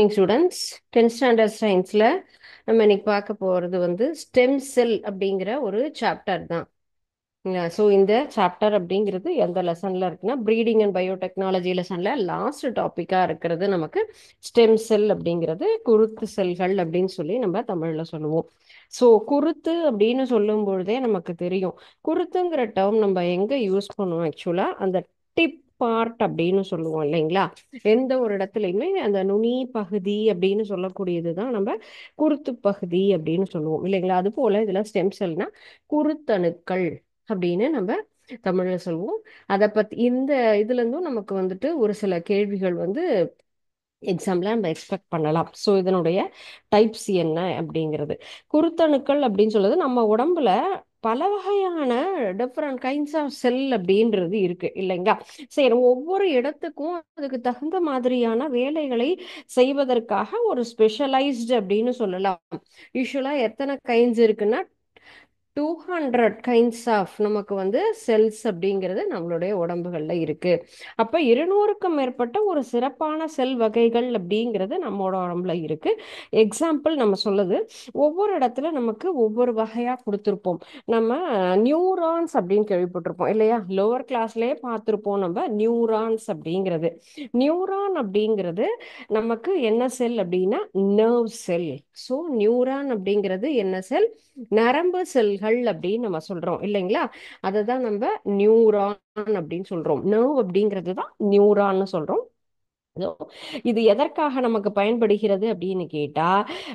Morning students. 10th standard சயின்ஸில் நம்ம இன்னைக்கு பார்க்க போகிறது வந்து ஸ்டெம் செல் அப்படிங்கிற ஒரு சாப்டர் தான். ஸோ இந்த சாப்டர் அப்படிங்கிறது எந்த லெசனில் இருக்குன்னா, ப்ரீடிங் அண்ட் பயோடெக்னாலஜி லெசனில் லாஸ்ட் டாப்பிக்காக இருக்கிறது நமக்கு ஸ்டெம் செல் அப்படிங்கிறது குருத்து செல்கள் அப்படின்னு சொல்லி நம்ம தமிழில் சொல்லுவோம். ஸோ குருத்து அப்படின்னு சொல்லும் பொழுதே நமக்கு தெரியும், குருத்துங்கிற டேர்ம் நம்ம எங்கே யூஸ் பண்ணுவோம் ஆக்சுவலாக அந்த டிப் பார்ட் அப்படின்னு சொல்லுவோம் இல்லைங்களா. எந்த ஒரு இடத்துலையுமே அந்த நுனி பகுதி அப்படின்னு சொல்லக்கூடியது தான் நம்ம குருத்து பகுதி அப்படின்னு சொல்லுவோம் இல்லைங்களா. அது போல இதில் ஸ்டெம் செல்னா குருத்தணுக்கள் அப்படின்னு நம்ம தமிழ்ல சொல்லுவோம். அதை பத்தி இந்த இதுல இருந்தும் நமக்கு வந்துட்டு ஒரு சில கேள்விகள் வந்து எக்ஸாம்ல நம்ம எக்ஸ்பெக்ட் பண்ணலாம். ஸோ இதனுடைய டைப்ஸ் என்ன அப்படிங்கிறது, குருத்தணுக்கள் அப்படின்னு சொல்றது நம்ம உடம்புல பல வகையான டிஃப்ரெண்ட் கைண்ட்ஸ் ஆஃப் செல் அப்படின்றது இருக்கு இல்லைங்களா. சரி, ஒவ்வொரு இடத்துக்கும் அதுக்கு தகுந்த மாதிரியான வேலைகளை செய்வதற்காக ஒரு ஸ்பெஷலைஸ்டு அப்படின்னு சொல்லலாம். யூஸ்வலா எத்தனை கைண்ட்ஸ் இருக்குன்னா 200 கைண்ட்ஸ் ஆஃப் நமக்கு வந்து செல்ஸ் அப்படிங்கிறது நம்மளுடைய உடம்புகள்ல இருக்கு. அப்ப 200க்கும் மேற்பட்ட ஒரு சிறப்பான செல் வகைகள் அப்படிங்கிறது நம்மளோட உடம்புல இருக்கு. எக்ஸாம்பிள் நம்ம சொல்லுது, ஒவ்வொரு இடத்துல நமக்கு ஒவ்வொரு வகையா கொடுத்துருப்போம். நம்ம நியூரான்ஸ் அப்படின்னு கேள்விப்பட்டிருப்போம் இல்லையா, லோவர் கிளாஸ்லயே பார்த்துருப்போம் நம்ம நியூரான்ஸ் அப்படிங்கிறது. நியூரான் அப்படிங்கிறது நமக்கு என்ன செல் அப்படின்னா நர்வ் செல். ஸோ நியூரான் அப்படிங்கிறது என்ன செல், நரம்பு செல்கள் அப்படின்னு நம்ம சொல்றோம் இல்லைங்களா. அதை தான் நம்ம நியூரான் அப்படின்னு சொல்றோம். நர்வ் அப்படிங்கிறது தான் நியூரான்னு சொல்றோம். So, இது எதற்காக நமக்கு பயன்படுகிறது அப்படின்னு கேட்டா,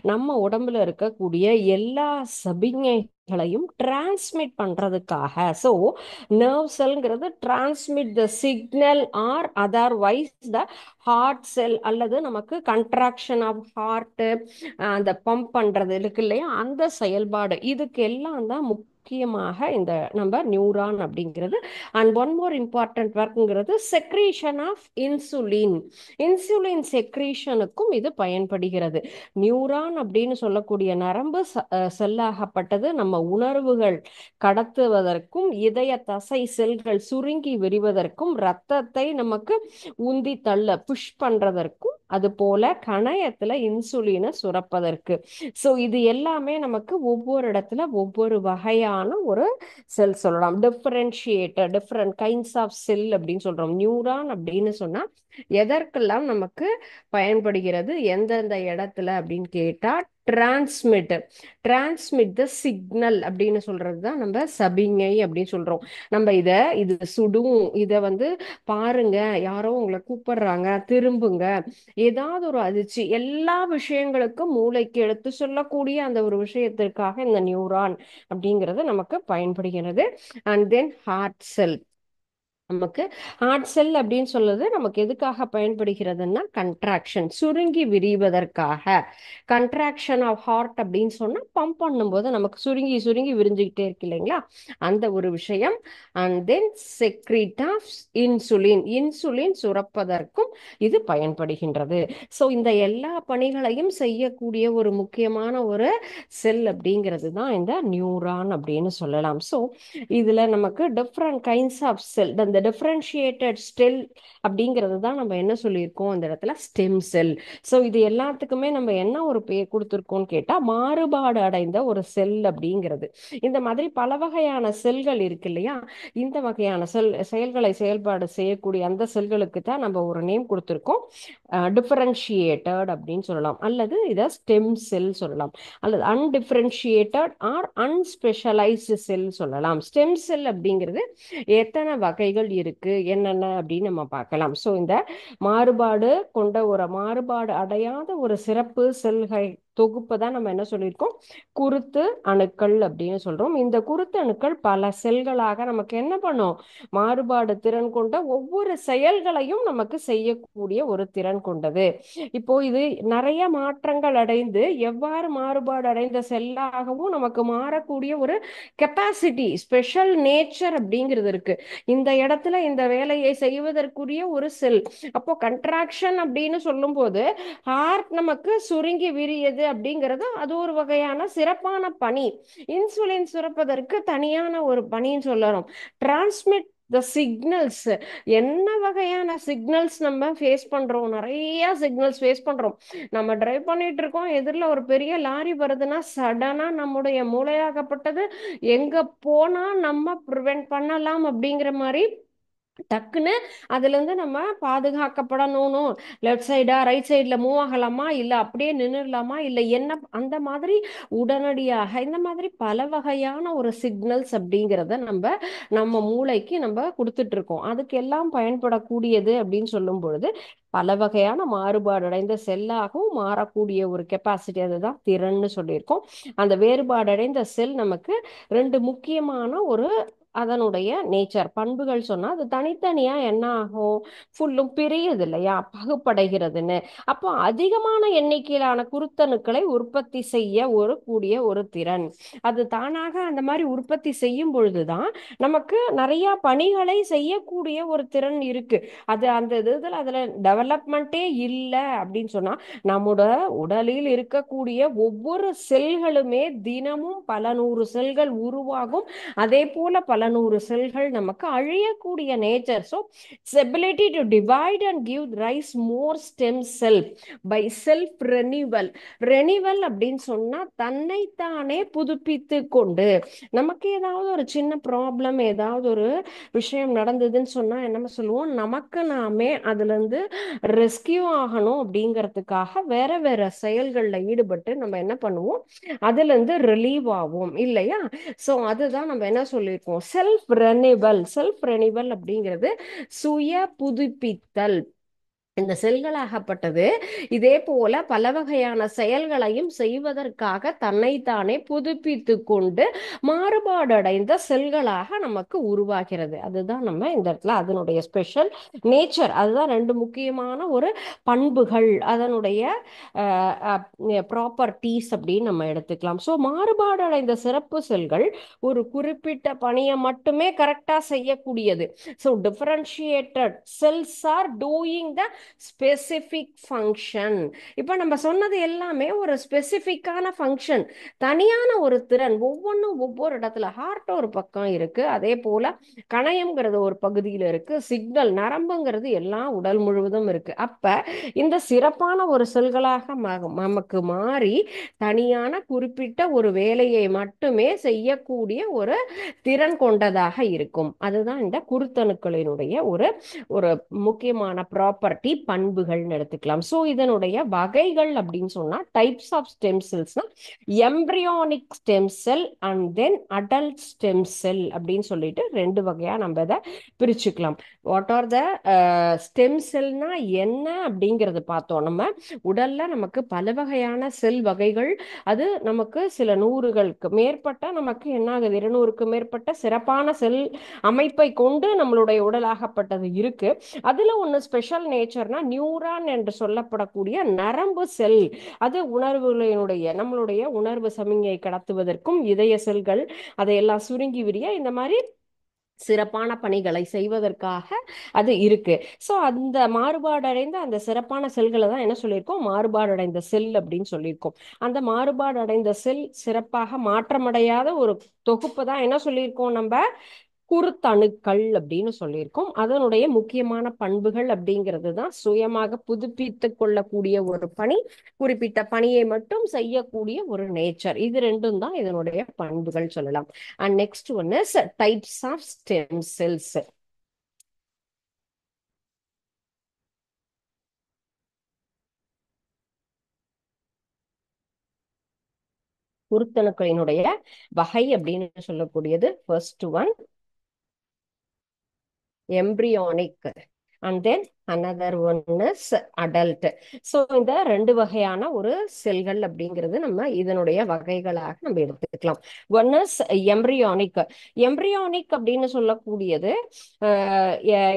நம்ம உடம்புல இருக்கக்கூடிய எல்லா சமிக்ஞைகளையும் டிரான்ஸ்மிட் பண்றதுக்காக. ஸோ நர்வ் செல்ங்கிறது transmit the signal or otherwise the heart cell, அல்லது நமக்கு கண்ட்ராக்ஷன் ஆஃப் ஹார்ட், அந்த பம்ப் பண்றது இருக்கு இல்லையா, அந்த செயல்பாடு இதுக்கு எல்லாம் தான் முக்கியமாக இந்த நம்ம நியூரான் அப்படிங்கிறது. அண்ட் ஒன் மோர் இம்பார்ட்டன்ட் ஒர்க்குங்கிறது செக்ரீஷன் ஆஃப் இன்சுலின். இன்சுலின் செக்ரீஷனுக்கும் இது பயன்படுகிறது. நியூரான் அப்படின்னு சொல்லக்கூடிய நரம்பு செல்லாகப்பட்டது நம்ம உணர்வுகள் கடத்துவதற்கும், இதய தசை செல்கள் சுருங்கி விரிவதற்கும், ரத்தத்தை நமக்கு உந்தி தள்ள புஷ் பண்றதற்கும், அது போல கணையத்துல இன்சுலினை சுரப்பதற்கு. ஸோ இது எல்லாமே நமக்கு ஒவ்வொரு இடத்துல ஒவ்வொரு வகையான ஒரு செல் சொல்லலாம். Differentiated different kinds of cell அப்படின்னு சொல்றோம். நியூரான் அப்படின்னு சொன்னா எதற்கெல்லாம் நமக்கு பயன்படுகிறது, எந்தெந்த இடத்துல அப்படின்னு கேட்டா, டிரான்ஸ்மிட் டிரான்ஸ்மிட் த சிக்னல் அப்படின்னு சொல்றது தான் நம்ம சபிங்கை அப்படின்னு சொல்றோம். நம்ம இது சுடும், இதை வந்து பாருங்க, யாரோ உங்களை கூப்பிடுறாங்க, திரும்புங்க, ஏதாவது ஒரு அதிர்ச்சி, எல்லா விஷயங்களுக்கும் மூளைக்கு எடுத்து சொல்லக்கூடிய அந்த ஒரு விஷயத்திற்காக இந்த நியூரான் அப்படிங்கிறது நமக்கு பயன்படுகிறது. அண்ட் தென் ஹார்ட் செல். நமக்கு ஹார்ட் செல் அப்படின்னு சொல்றது நமக்கு எதுக்காக பயன்படுகிறதுன்னா, கண்ட்ராக்ஷன் சுருங்கி விரிவதற்காக. கண்ட்ராக்ஷன் ஆஃப் ஹார்ட் அப்படின்னு சொன்னா பம்ப் பண்ணும்போது நமக்கு சுருங்கி சுருங்கி விரிஞ்சுக்கிட்டே இருக்கு இல்லைங்களா, அந்த ஒரு விஷயம். And then secrete of insulin, insulin சுரப்பதற்கும் இது பயன்படுகின்றது. ஸோ இந்த எல்லா பணிகளையும் செய்யக்கூடிய ஒரு முக்கியமான ஒரு செல் அப்படிங்கிறது தான் இந்த நியூரான் அப்படின்னு சொல்லலாம். ஸோ இதுல நமக்கு டிஃப்ரெண்ட் கைண்ட்ஸ் ஆஃப் செல், அந்த டிஃபரன்ஷியேட்டட் செல் அப்படிங்கிறது தான் நம்ம என்ன சொல்லியிருக்கோம் அந்த இடத்துல, ஸ்டெம் செல். ஸோ இது எல்லாத்துக்குமே நம்ம என்ன ஒரு பேர் கொடுத்துருக்கோம்னு கேட்டா, மாறுபாடு அடைந்த ஒரு செல் அப்படிங்கிறது. இந்த மாதிரி பல வகையான செல்கள் இருக்கு இல்லையா, இந்த வகையான செயல்களை செயல்பாடு செய்யக்கூடிய அந்த செல்களுக்கு தான் நம்ம ஒரு நேம் கொடுத்துருக்கோம், டிஃபரன்ஷியேட்டட் அப்படின்னு சொல்லலாம், அல்லது இதை ஸ்டெம் செல் சொல்லலாம், அல்லது அன்டிஃபரன்ஷியேட்டட் ஆர் அன்ஸ்பெஷலைஸ்டு செல் சொல்லலாம். ஸ்டெம் செல் அப்படிங்கிறது எத்தனை வகைகள் இருக்கு என்னென்ன அப்படின்னு நம்ம பார்க்கலாம். ஸோ இந்த மாறுபாடு கொண்ட ஒரு மாறுபாடு அடையாத ஒரு சிறப்பு செல்கள் தொகுப்பை தான் நம்ம என்ன சொல்லியிருக்கோம், குருத்து அணுக்கள் அப்படின்னு சொல்றோம். இந்த குருத்து அணுக்கள் பல செல்களாக நமக்கு என்ன பண்ணும், மாறுபாடு திறன் கொண்ட ஒவ்வொரு செயல்களையும் நமக்கு செய்யக்கூடிய ஒரு திறன் கொண்டது. இப்போ இது நிறைய மாற்றங்கள் அடைந்து எவ்வாறு மாறுபாடு அடைந்த செல்லாகவும் நமக்கு மாறக்கூடிய ஒரு கெப்பாசிட்டி, ஸ்பெஷல் நேச்சர் அப்படிங்கிறது இருக்கு. இந்த இடத்துல இந்த வேலையை செய்வதற்குரிய ஒரு செல். அப்போ கண்ட்ராக்ஷன் அப்படின்னு சொல்லும் போது ஹார்ட் நமக்கு சுருங்கி விரியது அப்படிங்கிறது அது ஒரு வகையான சிறப்பான பணி. இன்சுலின் சுரப்பதற்கு தனியான ஒரு பணின்னு சொல்லணும். டிரான்ஸ்மிட் த சிக்னல்ஸ், என்ன வகையான சிக்னல்ஸ் நம்ம ஃபேஸ் பண்றோம்? நிறைய சிக்னல்ஸ் ஃபேஸ் பண்றோம். நம்ம டிரைவ் பண்ணிட்டு இருக்கோம், எதிரில் ஒரு பெரிய லாரி வருதுன்னா சடனா நம்முடைய மூளையாகப்பட்டது எங்க போனா நம்ம ப்ரிவென்ட் பண்ணலாம் அப்படிங்கிற மாதிரி டக்குன்னு அதுல இருந்து நம்ம பாதுகாக்கப்படணும். லெஃப்ட் சைடா ரைட் சைட்ல மூவ் ஆகலாமா, இல்ல அப்படியே நின்றுடலாமா, இல்ல என்ன, அந்த மாதிரி உடனடியாக இந்த மாதிரி பல வகையான ஒரு சிக்னல்ஸ் அப்படிங்கிறத நம்ம நம்ம மூளைக்கு நம்ம கொடுத்துட்டு இருக்கோம். அதுக்கு எல்லாம் பயன்படக்கூடியது அப்படின்னு சொல்லும் பொழுது பல வகையான மாறுபாடு அடைந்த செல்லாகவும் மாறக்கூடிய ஒரு கெப்பாசிட்டி, அதுதான் திறன்னு சொல்லியிருக்கோம். அந்த வேறுபாடடைந்த செல் நமக்கு ரெண்டு முக்கியமான ஒரு அதனுடைய நேச்சர் பண்புகள் சொன்னா அது தனித்தனியா என்ன ஆகும், ஃபுல்லும் பிரியுது இல்லையா, பகுப்படைகிறதுன்னு. அப்போ அதிகமான எண்ணிக்கையிலான குருத்தணுக்களை உற்பத்தி செய்ய ஒரு கூடிய ஒரு திறன், அது தானாக அந்த மாதிரி உற்பத்தி செய்யும் பொழுதுதான் நமக்கு நிறைய பணிகளை செய்யக்கூடிய ஒரு திறன் இருக்கு. அது அந்த இதுல அதுல டெவலப்மெண்ட்டே இல்லை அப்படின்னு சொன்னா நம்மோட உடலில் இருக்கக்கூடிய ஒவ்வொரு செல்களுமே தினமும் பல நூறு செல்கள் உருவாகும். அதே போல பல நூறு செல்கள் நமக்கு அழியக்கூடிய nature. So its ability to divide and give rise more stem cell by self renewal. Renewal அப்படின்னு சொன்னா தன்னைத்தானே புதுப்பித்து கொண்டு, நமக்கு ஏதாவது ஒரு சின்ன ப்ராப்ளம், ஏதாவது ஒரு விஷயம் நடந்ததுன்னு சொன்னா என்ன சொல்லுவோம், நமக்கு நாமே அதுல இருந்து ரெஸ்கியூ ஆகணும் அப்படிங்கிறதுக்காக வேற வேற செயல்கள்ல ஈடுபட்டு நம்ம என்ன பண்ணுவோம், அதுல இருந்து ரிலீவ் ஆகும் இல்லையா. சோ அதுதான் நம்ம என்ன சொல்லியிருக்கோம், செல்ஃப் ரெனிவல். செல்ஃப் ரெனிவல் அப்படிங்கிறது சுய புதுப்பித்தல். இந்த செல்களாகப்பட்டது இதே போல பல வகையான செயல்களையும் செய்வதற்காக தன்னைத்தானே புதுப்பித்து கொண்டு மாறுபாடடைந்த செல்களாக நமக்கு உருவாகிறது. அதுதான் நம்ம இந்த இடத்துல அதனுடைய ஸ்பெஷல் நேச்சர். அதுதான் ரெண்டு முக்கியமான ஒரு பண்புகள், அதனுடைய ப்ராப்பர்ட்டிஸ் அப்படின்னு நம்ம எடுத்துக்கலாம். ஸோ மாறுபாடடைந்த சிறப்பு செல்கள் ஒரு குறிப்பிட்ட பணியை மட்டுமே கரெக்டா செய்யக்கூடியது. So differentiated cells are doing the specific function. இப்போ நம்ம சொன்னது எல்லாமே ஒரு ஸ்பெசிபிக்கான ஃபங்க்ஷன், தனியான ஒரு திறன். ஒவ்வொன்றும் ஒவ்வொரு இடத்துல, ஹார்ட் ஒரு பக்கம் இருக்கு, அதே போல கணையம்ங்கிறது ஒரு பகுதியில் இருக்கு, சிக்னல் நரம்புங்கிறது எல்லாம் உடல் முழுவதும் இருக்கு. அப்ப இந்த சிறப்பான ஒரு செல்களாக நமக்கு மாறி தனியான குறிப்பிட்ட ஒரு வேலையை மட்டுமே செய்யக்கூடிய ஒரு திறன் கொண்டதாக இருக்கும். அதுதான் இந்த குருத்தணுக்களினுடைய ஒரு ஒரு முக்கியமான ப்ராப்பர்ட்டி, பண்புகள்னு எடுத்துக்கலாம். ஸோ இதனுடைய வகைகள் அப்படின்னு சொன்னா டைப்ஸ் ஆஃப் ஸ்டெம் செல்ஸ்னா embryonic stem cell and then adult stem cell அப்படின்னு சொல்லிட்டு ரெண்டு வகையா நம்ம இதை பிரிச்சுக்கலாம். வாட் ஆர் த ஸ்டெம் செல்னா என்ன அப்படிங்கறது பார்த்தோம். நம்ம உடல்ல நமக்கு பல வகையான செல் வகைகள், அது நமக்கு சில நூறுகளுக்கு மேற்பட்ட, நமக்கு என்ன ஆகுது, 200க்கு மேற்பட்ட சிறப்பான செல் அமைப்பை கொண்டு நம்மளுடைய உடலாகப்பட்டது இருக்கு. அதுல ஒண்ணு ஸ்பெஷல் நேச்சர்னா நியூரான் என்று சொல்லப்படக்கூடிய நரம்பு செல். அது உணர்வுகளினுடைய நம்மளுடைய உணர்வு சமிஞை கடத்துவதற்கும் இதய செல்கள் அதையெல்லாம் சுருங்கி விரிய இந்த மாதிரி சிறப்பான பணிகளை செய்வதற்காக அது இருக்கு. ஸோ அந்த மாறுபாடு அடைந்த அந்த சிறப்பான செல்களை தான் என்ன சொல்லியிருக்கோம், மாறுபாடு அடைந்த செல் அப்படின்னு சொல்லியிருக்கோம். அந்த மாறுபாடு அடைந்த செல் சிறப்பாக மாற்றமடையாத ஒரு தொகுப்பு தான் என்ன சொல்லியிருக்கோம் நம்ம, குருத்தணுக்கள் அப்படின்னு சொல்லியிருக்கோம். அதனுடைய முக்கியமான பண்புகள் அப்படிங்கிறது தான் சுயமாக புதுப்பித்து கொள்ளக்கூடிய ஒரு பணி, குறிப்பிட்ட பணியை மட்டும் செய்யக்கூடிய ஒரு நேச்சர். இது ரெண்டும் தான் இதனுடைய பண்புகள் சொல்லலாம். And next one is types of stem cells. குருத்தணுக்களினுடைய வகை அப்படின்னு சொல்லக்கூடியது first one embryonic and then another one is adult. So இந்த ரெண்டு வகையான ஒரு செல்கள் அப்படிங்கிறது நம்ம இதனுடைய வகைகளாக நம்ம எடுத்துக்கலாம். One is embryonic. எம்பிரியானிக் அப்படின்னு சொல்லக்கூடியது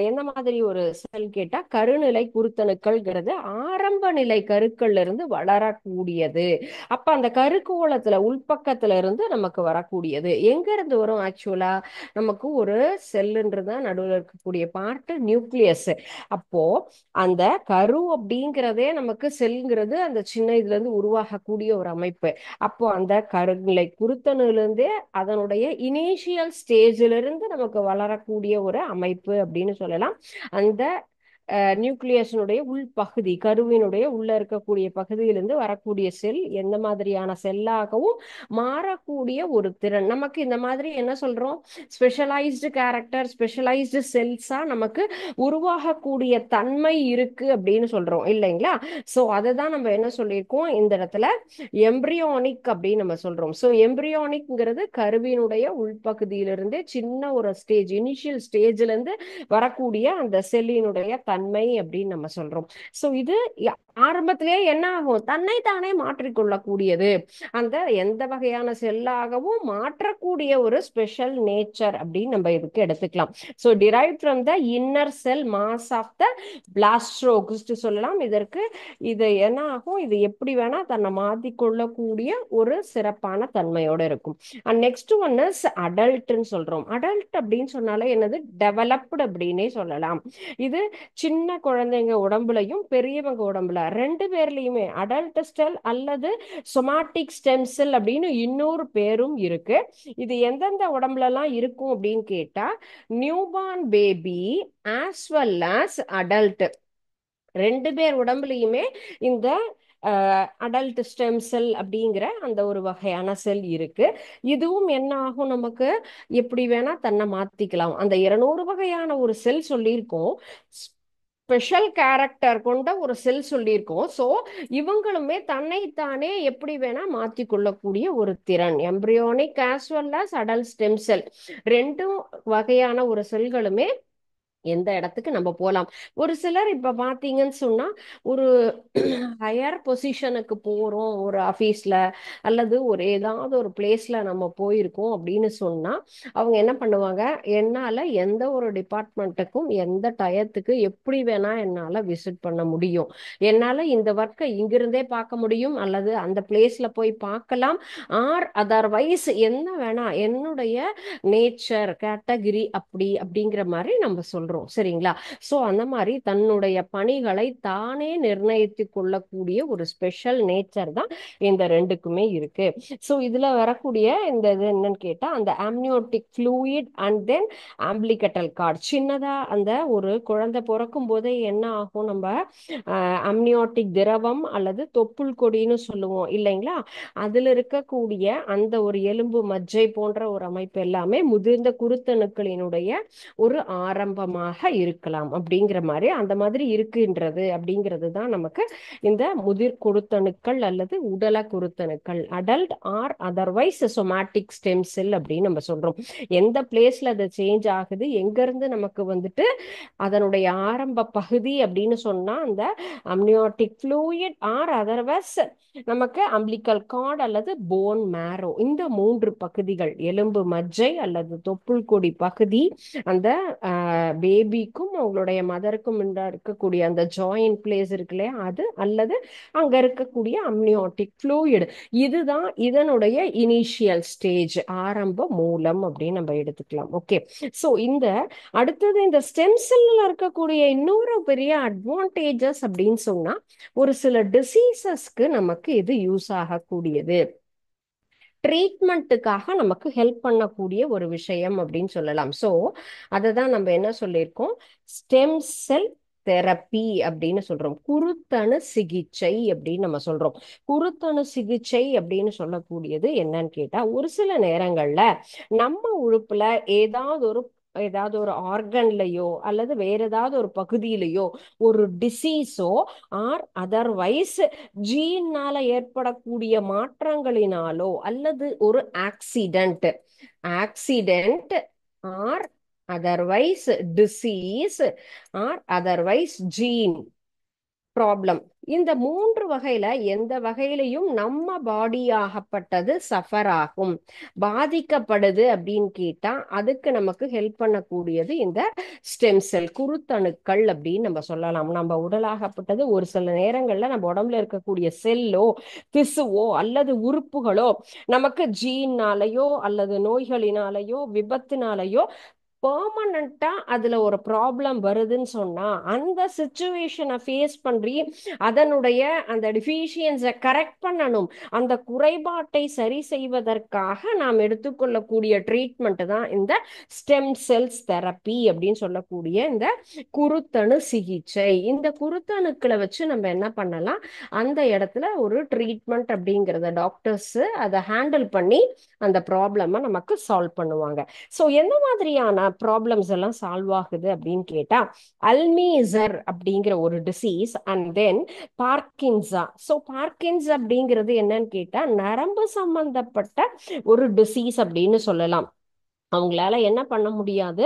எந்த மாதிரி ஒரு செல் கேட்டா, கருநிலை குருத்தணுக்கள்ங்கிறது ஆரம்ப நிலை கருக்கள்ல இருந்து வளரக்கூடியது. அப்ப அந்த கருக்கோளத்துல உள்பக்கத்துல இருந்து நமக்கு வரக்கூடியது. எங்க இருந்து வரும் ஆக்சுவலா, நமக்கு ஒரு செல்லுன்றது நடுவில் இருக்கக்கூடிய பார்ட் நியூக்ளியஸ். அப்போ அப்போ அந்த கரு அப்படிங்கிறதே நமக்கு செல்ங்கிறது அந்த சின்ன இதுல இருந்து உருவாகக்கூடிய ஒரு அமைப்பு. அப்போ அந்த கருநிலை குருத்தணுல இருந்தே அதனுடைய இனிஷியல் ஸ்டேஜ்ல இருந்து நமக்கு வளரக்கூடிய ஒரு அமைப்பு அப்படின்னு சொல்லலாம். அந்த நியூக்ளியஸினுடைய உள்பகுதி, கருவினுடைய உள்ள இருக்கக்கூடிய பகுதியிலிருந்து வரக்கூடிய செல் எந்த மாதிரியான செல்லாகவும் மாறக்கூடிய ஒரு திறன் நமக்கு. இந்த மாதிரி என்ன சொல்றோம், ஸ்பெஷலைஸ்டு கேரக்டர், ஸ்பெஷலைஸ்டு செல்ஸா நமக்கு உருவாகக்கூடிய தன்மை இருக்கு அப்படின்னு சொல்றோம் இல்லைங்களா? சோ அதை தான் நம்ம என்ன சொல்லியிருக்கோம் இந்த இடத்துல, எம்பிரியானிக் அப்படின்னு நம்ம சொல்றோம். சோ எம்பிரியானிக்ங்கிறது கருவினுடைய உள்பகுதியிலிருந்து சின்ன ஒரு ஸ்டேஜ், இனிஷியல் ஸ்டேஜ்ல இருந்து வரக்கூடிய அந்த செல்லினுடைய தன்மை அப்படின்னு நம்ம சொல்றோம். சோ இது ஆரம்பத்திலேயே என்ன ஆகும், தன்னைத்தானே மாற்றிக்கொள்ளக்கூடியது, அந்த எந்த வகையான செல்லாகவும் மாற்றக்கூடிய ஒரு ஸ்பெஷல் நேச்சர் அப்படின்னு நம்ம இதுக்கு எடுத்துக்கலாம். So derive from the inner cell mass of the blastocyst சொல்லலாம். இதற்கு இது என்ன ஆகும், இது எப்படி வேணா தன்னை மாற்றிக்கொள்ளக்கூடிய ஒரு சிறப்பான தன்மையோட இருக்கும். அண்ட் நெக்ஸ்ட் ஒன் இஸ் அடல்ட்னு சொல்றோம். அடல்ட் அப்படின்னு சொன்னாலே என்னது, டெவலப்டு அப்படின்னே சொல்லலாம். இது சின்ன குழந்தைங்க உடம்புலையும் பெரியவங்க உடம்புல ரெண்டு பேர்லயுமே அடல்ட் செல் அல்லது சொமாட்டிக் ஸ்டெம் செல் அப்படின்னு இன்னொரு பேரும் இருக்கு. இது எந்தெந்த உடம்புல எல்லாம் இருக்கும் அப்படின்னு கேட்டா, newborn baby as well as adult ரெண்டு பேர் உடம்புலையுமே இந்த அடல்ட் ஸ்டெம் செல் அப்படிங்கிற அந்த ஒரு வகையான செல் இருக்கு. இதுவும் என்ன ஆகும், நமக்கு எப்படி வேணா தன்னை மாத்திக்கலாம். அந்த 200 வகையான ஒரு செல் சொல்லியிருக்கோம், ஸ்பெஷல் கேரக்டர் கொண்ட ஒரு செல் சொல்லியிருக்கோம். ஸோ இவங்களுமே தன்னைத்தானே எப்படி வேணா மாற்றி கொள்ளக்கூடிய ஒரு திறன், embryonic as well as adult stem cell ரெண்டும் வகையான ஒரு செல்களுமே எந்த இடத்துக்கு நம்ம போகலாம். ஒரு சிலர் இப்ப பாத்தீங்கன்னு சொன்னா, ஒரு ஹையர் பொசிஷனுக்கு போறோம் ஒரு ஆபீஸ்ல அல்லது ஒரு ஏதாவது ஒரு பிளேஸ்ல நம்ம போயிருக்கோம் அப்படின்னு சொன்னா, அவங்க என்ன பண்ணுவாங்க, என்னால எந்த ஒரு டிபார்ட்மெண்ட்டுக்கும் எந்த டயத்துக்கு எப்படி வேணா என்னால விசிட் பண்ண முடியும், என்னால இந்த ஒர்க்கை இங்கிருந்தே பார்க்க முடியும் அல்லது அந்த பிளேஸ்ல போய் பார்க்கலாம், ஆர் அதர்வைஸ் என்ன வேணா என்னுடைய நேச்சர் கேட்டகரி அப்படி அப்படிங்கிற மாதிரி நம்ம சொல்றோம் சரிங்களா? சோ அந்த மாதிரி தன்னுடைய பணிகளை தானே நிர்ணயித்து கொள்ளக்கூடிய ஒரு ஸ்பெஷல் நேச்சர் தான் இந்த ரெண்டுக்குமே இருக்கு. சோ இதுல வரக்கூடிய இந்த இது என்னன்னு கேட்டா, அந்த amniotic fluid and then umbilical cord. சின்னதா அந்த ஒரு குழந்தை பிறக்கும் போதே என்ன ஆகும், நம்ம அம்னியோட்டிக் திரவம் அல்லது தொப்புள் கொடின்னு சொல்லுவோம் இல்லைங்களா, அதுல இருக்கக்கூடிய அந்த ஒரு எலும்பு மஜ்ஜை போன்ற ஒரு அமைப்பு எல்லாமே முதிர்ந்த குருத்தணுக்களினுடைய ஒரு ஆரம்பமாக இருக்கலாம் அப்படிங்கிற மாதிரி, அந்த மாதிரி இருக்குன்றது அப்படிங்கிறது தான் நமக்கு இந்த முதிர் குருத்தணுக்கள் அல்லது உடல குருத்தணுக்கள், adult or otherwise somatic stem cell அப்படின்னு நம்ம சொல்றோம். எந்த பிளேஸ்ல அது சேஞ்ச் ஆகுது, எங்க இருந்து நமக்கு வந்துட்டு அதனுடைய ஆரம்ப பகுதி அப்படின்னு சொன்னா அந்த அம்னியோட்டிக் ஃப்ளூயிட் ஆர் அதர்வைஸ் நமக்கு அம்பிளிக்கல் கார்டு அல்லது போன் மேரோ, இந்த மூன்று பகுதிகள், எலும்பு மஜ்ஜை அல்லது தொப்புள் கொடி பகுதி, அந்த பேபிக்கும் அவங்களுடைய மதருக்கும் இருக்கக்கூடிய அந்த ஜாயிண்ட் பிளேஸ் இருக்கு இல்லையா அது, அல்லது அங்க இருக்கக்கூடிய அம்னியோட்டிக் ஃப்ளூயிட், இதுதான் இதனுடைய இனிஷியல் ஸ்டேஜ், ஆரம்ப மூலம் அப்படின்னு நம்ம எடுத்துக்கலாம். ஓகே, சோ இந்த அடுத்தது இந்த ஸ்டெம் செல்ல இருக்கக்கூடிய இன்னொரு பெரிய அட்வான்டேஜஸ் அப்படின்னு சொன்னா, ஒரு சில டிசீசஸ்க்கு நமக்கு இது யூஸ் ஆகக்கூடியது, ட்ரீட்மெண்ட்டுக்காக நமக்கு ஹெல்ப் பண்ணக்கூடிய ஒரு விஷயம் அப்படின்னு சொல்லலாம். ஸோ அதை தான் நம்ம என்ன சொல்லியிருக்கோம், ஸ்டெம் செல் தெரப்பி அப்படின்னு சொல்றோம், குருத்தணு சிகிச்சை அப்படின்னு நம்ம சொல்றோம். குருத்தணு சிகிச்சை அப்படின்னு சொல்லக்கூடியது என்னன்னு கேட்டா, ஒரு சில நேரங்கள்ல நம்ம உறுப்புல ஏதாவது ஒரு ஆர்கன்லயோ அல்லது வேற ஏதாவது ஒரு பகுதியிலையோ ஒரு டிசீஸோ ஆர் அதர்வைஸ் ஜீன்னால ஏற்படக்கூடிய மாற்றங்களினாலோ அல்லது ஒரு accident or otherwise disease or otherwise gene problem, இந்த மூன்று வகையில எந்த வகையிலையும் நம்ம பாடி ஆகப்பட்டது சஃபர் ஆகும், பாதிக்கப்படுது அப்படின்னு கேட்டா, அதுக்கு நமக்கு ஹெல்ப் பண்ணக்கூடியது இந்த ஸ்டெம் செல் குருத்தணுக்கள் அப்படின்னு நம்ம சொல்லலாம். நம்ம உடலாகப்பட்டது ஒரு சில நேரங்கள்ல நம்ம உடம்புல இருக்கக்கூடிய செல்லோ திசுவோ அல்லது உறுப்புகளோ நமக்கு ஜீன்னாலேயோ அல்லது நோய்களினாலேயோ விபத்தினாலேயோ பெர்மனண்டா அதுல ஒரு ப்ராப்ளம் வருதுன்னு சொன்னா அந்த சுச்சுவேஷனை ஃபேஸ் பண்ணி அதனுடைய அந்த டிஃபிஷியன்ஸை கரெக்ட் பண்ணணும். அந்த குறைபாட்டை சரி செய்வதற்காக நாம் எடுத்துக்கொள்ளக்கூடிய ட்ரீட்மெண்ட் தான் இந்த ஸ்டெம் செல்ஸ் தெரப்பி அப்படின்னு சொல்லக்கூடிய இந்த குருத்தணு சிகிச்சை. இந்த குருத்தணுக்களை வச்சு நம்ம என்ன பண்ணலாம், அந்த இடத்துல ஒரு ட்ரீட்மெண்ட் அப்படிங்கிறத டாக்டர்ஸ் அதை ஹேண்டில் பண்ணி அந்த ப்ராப்ளமை நமக்கு சால்வ் பண்ணுவாங்க. ஸோ எந்த மாதிரியான ப்ராப்ளம்ஸ் எல்லாம் சால்வ் ஆகுது அப்படின்னு கேட்டா, அல்மீசர் அப்படிங்கிற ஒரு டிசீஸ், அண்ட் தென் பார்க்கின்ஸா. ஸோ பார்க்கின்ஸ் அப்படிங்கிறது என்னன்னு கேட்டா நரம்பு சம்பந்தப்பட்ட ஒரு டிசீஸ் அப்படின்னு சொல்லலாம். அவங்களால என்ன பண்ண முடியாது,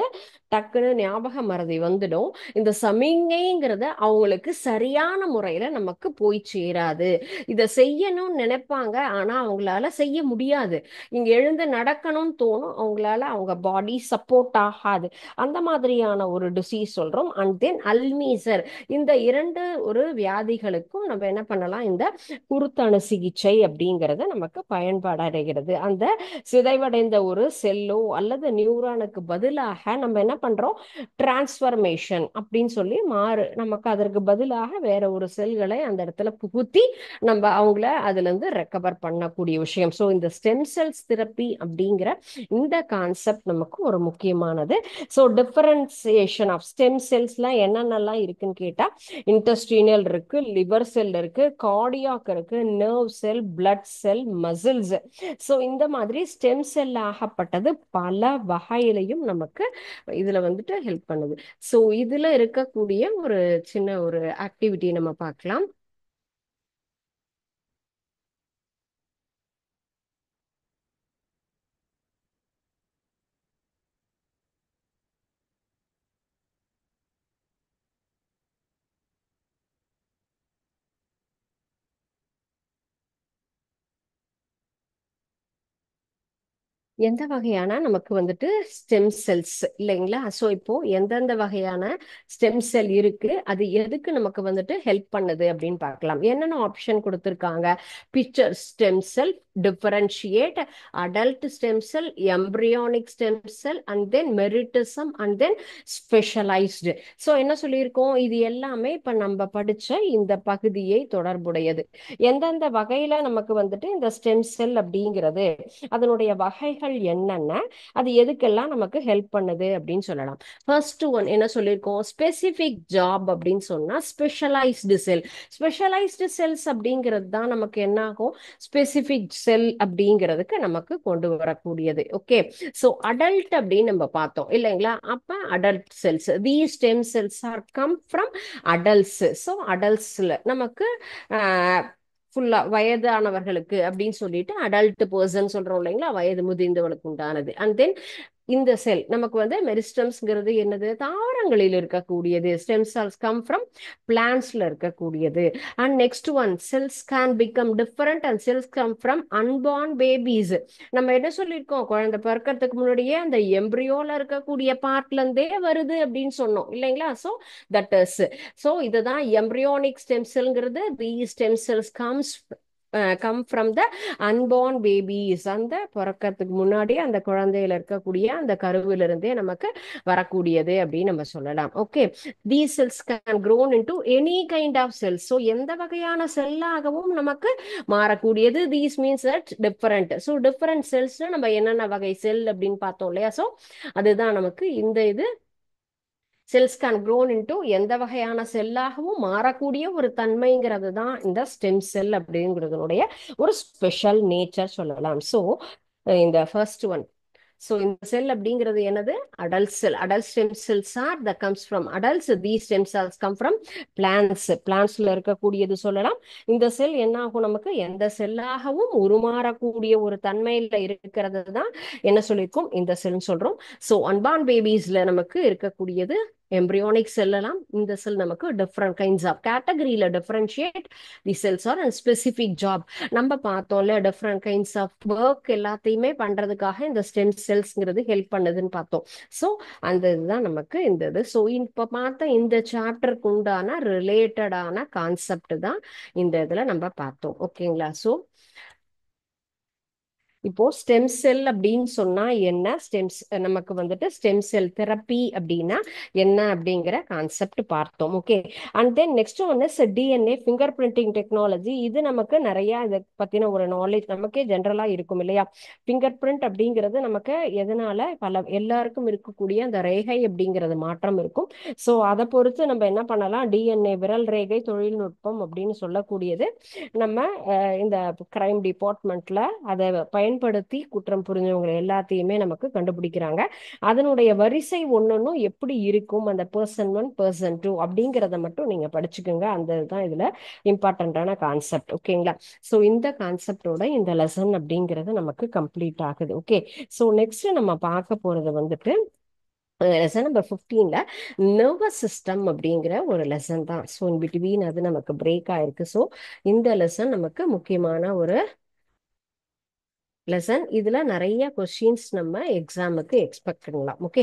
டக்குன்னு ஞாபக மறதி வந்துடும். இந்த சமிங்கைங்கிறத அவங்களுக்கு சரியான முறையில நமக்கு போய் சேராது. இதை செய்யணும்னு நினைப்பாங்க, ஆனா அவங்களால செய்ய முடியாது. இங்க எழுந்து நடக்கணும்னு தோணும், அவங்களால அவங்க பாடி சப்போர்ட் ஆகாது. அந்த மாதிரியான ஒரு டிசீஸ் சொல்றோம். And then Alzheimer. இந்த இரண்டு ஒரு வியாதிகளுக்கும் நம்ம என்ன பண்ணலாம், இந்த குருத்தணு சிகிச்சை அப்படிங்கிறது நமக்கு பயன்பாடு அடைகிறது. அந்த சிதைவடைந்த ஒரு செல்லோ அல்லது நியூரானுக்கு பதிலாக நம்ம என்ன பண்றோம், டிரான்ஸ்ஃபர்மேஷன் அப்படின்னு சொல்லி நமக்கு அதற்கு பதிலாக வேற ஒரு செல்களை அந்த இடத்துல புகுத்தி நம்ம அவங்கள அதுல இருந்து ரெக்கவர் பண்ணக்கூடிய விஷயம். ஸோ இந்த ஸ்டெம் செல்ஸ் தெரப்பி அப்படிங்கிற இந்த கான்செப்ட் நமக்கு ஒரு முக்கியமானது. ஸோ டிஃபரன்சியேஷன் ஆஃப் ஸ்டெம் செல்ஸ்லாம் என்னென்னலாம் இருக்குன்னு கேட்டா, இன்டெஸ்டினல் இருக்கு, லிவர் செல் இருக்கு, கார்டியாக் இருக்கு, நர்வ் செல், பிளட் செல், மசில்ஸ். ஸோ இந்த மாதிரி ஸ்டெம் செல் ஆகப்பட்டது பல வகையிலையும் நமக்கு இதுல வந்துட்டு ஹெல்ப் பண்ணுது. ஸோ இதுல இருக்கக்கூடிய ஒரு சின்ன ஒரு ஆக்டிவிட்டி நம்ம பார்க்கலாம். எந்த வகையான நமக்கு வந்துட்டு ஸ்டெம் செல்ஸ் இல்லைங்களா? ஸோ இப்போ எந்தெந்த வகையான ஸ்டெம் செல் இருக்கு, அது எதுக்கு நமக்கு வந்துட்டு ஹெல்ப் பண்ணுது அப்படின்னு பார்க்கலாம். என்னென்ன ஆப்ஷன் கொடுத்துருக்காங்க, picture stem cell, differentiate, adult stem cell, embryonic stem cell, and then meristem, and then specialised. So என்ன சொல்லியிருக்கோம், இது எல்லாமே இப்போ நம்ம படிச்ச இந்த பகுதியை தொடர்புடையது. எந்தெந்த வகையில நமக்கு வந்துட்டு இந்த ஸ்டெம் செல் அப்படிங்கிறது, அதனுடைய வகைகள் என்னென்ன, அது எதுக்கெல்லாம் நமக்கு ஹெல்ப் பண்ணுது அப்படின்னு சொல்லலாம். ஃபர்ஸ்ட் ஒன் என்ன சொல்லியிருக்கோம், ஸ்பெசிபிக் ஜாப் அப்படின்னு சொன்னா ஸ்பெஷலைஸ்டு செல். ஸ்பெஷலைஸ்டு செல்ஸ் அப்படிங்கிறது தான் நமக்கு என்ன ஆகும், ஸ்பெசிபிக் செல் அப்படிங்கிறதுக்கு நமக்கு கொண்டு வரக்கூடியது. ஓகே, ஸோ அடல்ட் அப்படின்னு நம்ம பார்த்தோம் இல்லைங்களா? அப்ப adult cells, the stem cells are come from adults. So அடல்ட்ஸ்ல நமக்கு ஃபுல்லா வயதானவர்களுக்கு அப்படின்னு சொல்லிட்டு அடல்ட் பர்சன் சொல்றோம் இல்லைங்களா, வயது முதிர்ந்தவளுக்கு உண்டானது. அண்ட் தென் இந்த செல் நமக்கு வந்து மெரிஸ்டம்ஸ்ங்கிறது என்னது, தாவரங்களில் இருக்கக்கூடியது. ஸ்டெம் செல்ஸ் கம் ஃப்ரம் பிளான்ஸ்ல இருக்கக்கூடியது. And next one, cells can become different and cells come from unborn babies. நம்ம என்ன சொல்லியிருக்கோம், குழந்தை பிறக்கிறதுக்கு முன்னாடியே அந்த எம்ப்ரியோல இருக்கக்கூடிய பார்ட்ல இருந்தே வருது அப்படின்னு சொன்னோம் இல்லைங்களா? ஸோ தட் இஸ், ஸோ இதுதான் எம்ப்ரியானிக் ஸ்டெம் செல்ங்கிறது. The stem cells come from the unborn babies. அந்த பிறக்கிறதுக்கு முன்னாடி அந்த குழந்தையில இருக்கக்கூடிய அந்த கருவிலிருந்தே நமக்கு வரக்கூடியது அப்படின்னு நம்ம சொல்லலாம். Okay, these cells can grown into any kind of cells. So எந்த வகையான செல்லாகவும் நமக்கு மாறக்கூடியது. These means that different. So different செல்ஸ்ல நம்ம என்னென்ன வகை செல் அப்படின்னு பார்த்தோம் இல்லையா? ஸோ அதுதான் நமக்கு இந்த இது செல்ஸ் கேன் க்ரோன் இன்டு எந்த வகையான செல்லாகவும் மாறக்கூடிய ஒரு தன்மைங்கிறது தான் இந்த ஸ்டெம் செல் அப்படிங்கிறதுனுடைய ஒரு ஸ்பெஷல் நேச்சர் சொல்லலாம். ஸோ இந்த ஃபர்ஸ்ட் ஒன், ஸோ இந்த செல் அப்படிங்கிறது என்னது, adult cell. Adult stem cells are the comes from adults. The stem cells come from plants. பிளான்ஸ்ல இருக்கக்கூடியது சொல்லலாம். இந்த செல் என்ன ஆகும், நமக்கு எந்த செல்லாகவும் உருமாறக்கூடிய ஒரு தன்மையில இருக்கிறது தான் என்ன சொல்லியிருக்கோம், இந்த செல் சொல்றோம். ஸோ அன்பார்ன் பேபிஸ்ல நமக்கு இருக்கக்கூடியது எம்ப்ரியானிக் செல் எல்லாம். இந்த செல் நமக்கு டிஃப்ரெண்ட் கைண்ட்ஸ் ஆஃப் கேட்டகரியில differentiate the cells are and specific job. நம்ம பார்த்தோம்ல, டிஃப்ரெண்ட் கைண்ட்ஸ் ஆஃப் ஒர்க் எல்லாத்தையுமே பண்றதுக்காக இந்த ஸ்டெம் செல்ஸ்ங்கிறது ஹெல்ப் பண்ணுதுன்னு பார்த்தோம். ஸோ அந்த இதுதான் நமக்கு இந்த இது. ஸோ இப்போ பார்த்த இந்த சாப்டருக்கு உண்டான ரிலேட்டடான கான்செப்ட் தான் இந்த இதில் நம்ம பார்த்தோம். ஓகேங்களா? ஸோ இப்போ ஸ்டெம் செல் அப்படின்னு சொன்னா என்ன, நமக்கு வந்துட்டு ஸ்டெம் செல் தெரப்பி அப்படின்னா என்ன அப்படிங்கிற கான்செப்ட் பார்த்தோம். Okay. And then next one is DNA finger printing technology. இது நமக்கு நிறைய இதை பத்தின ஒரு நாலேஜ் நமக்கே ஜென்ரலா இருக்கும் இல்லையா. ஃபிங்கர் பிரிண்ட் அப்படிங்கிறது நமக்கு எதனால எல்லாருக்கும் இருக்கக்கூடிய அந்த ரேகை அப்படிங்கிறது மாற்றம் இருக்கும். ஸோ அதை பொறுத்து நம்ம என்ன பண்ணலாம், டிஎன்ஏ விரல் ரேகை தொழில்நுட்பம் அப்படின்னு சொல்லக்கூடியது நம்ம இந்த கிரைம் டிபார்ட்மெண்ட்ல அதை பயன்படுத்தி குற்றம் புரிஞ்சவங்க எல்லாத்தையுமே நமக்கு கண்டுபிடிக்கிறாங்க. அதனுடைய வரிசை ஒன்னொன்னும் எப்படி இருக்கும், அந்த பர்சன் 1 பர்சன் 2 அப்படிங்கிறத மட்டும் நீங்க படிச்சுக்கோங்க. அந்த இதுதான் இதுல இம்பார்ட்டன்டான கான்செப்ட். ஓகேங்களா. ஸோ இந்த கான்செப்டோட இந்த லெசன் அப்படிங்கிறது நமக்கு கம்ப்ளீட் ஆகுது. ஓகே. ஸோ நெக்ஸ்ட் நம்ம பார்க்க போறது வந்துட்டு லெசன் நம்பர் 15ல நர்வஸ் சிஸ்டம் அப்படிங்கிற ஒரு லெசன் தான். ஸோ இன் பிட்வீன் அது நமக்கு பிரேக் ஆயிருக்கு. ஸோ இந்த லெசன் நமக்கு முக்கியமான ஒரு லெசன். இதுல நிறைய கொஸ்டின்ஸ் நம்ம எக்ஸாமுக்கு எக்ஸ்பெக்ட் பண்ணலாம். Okay.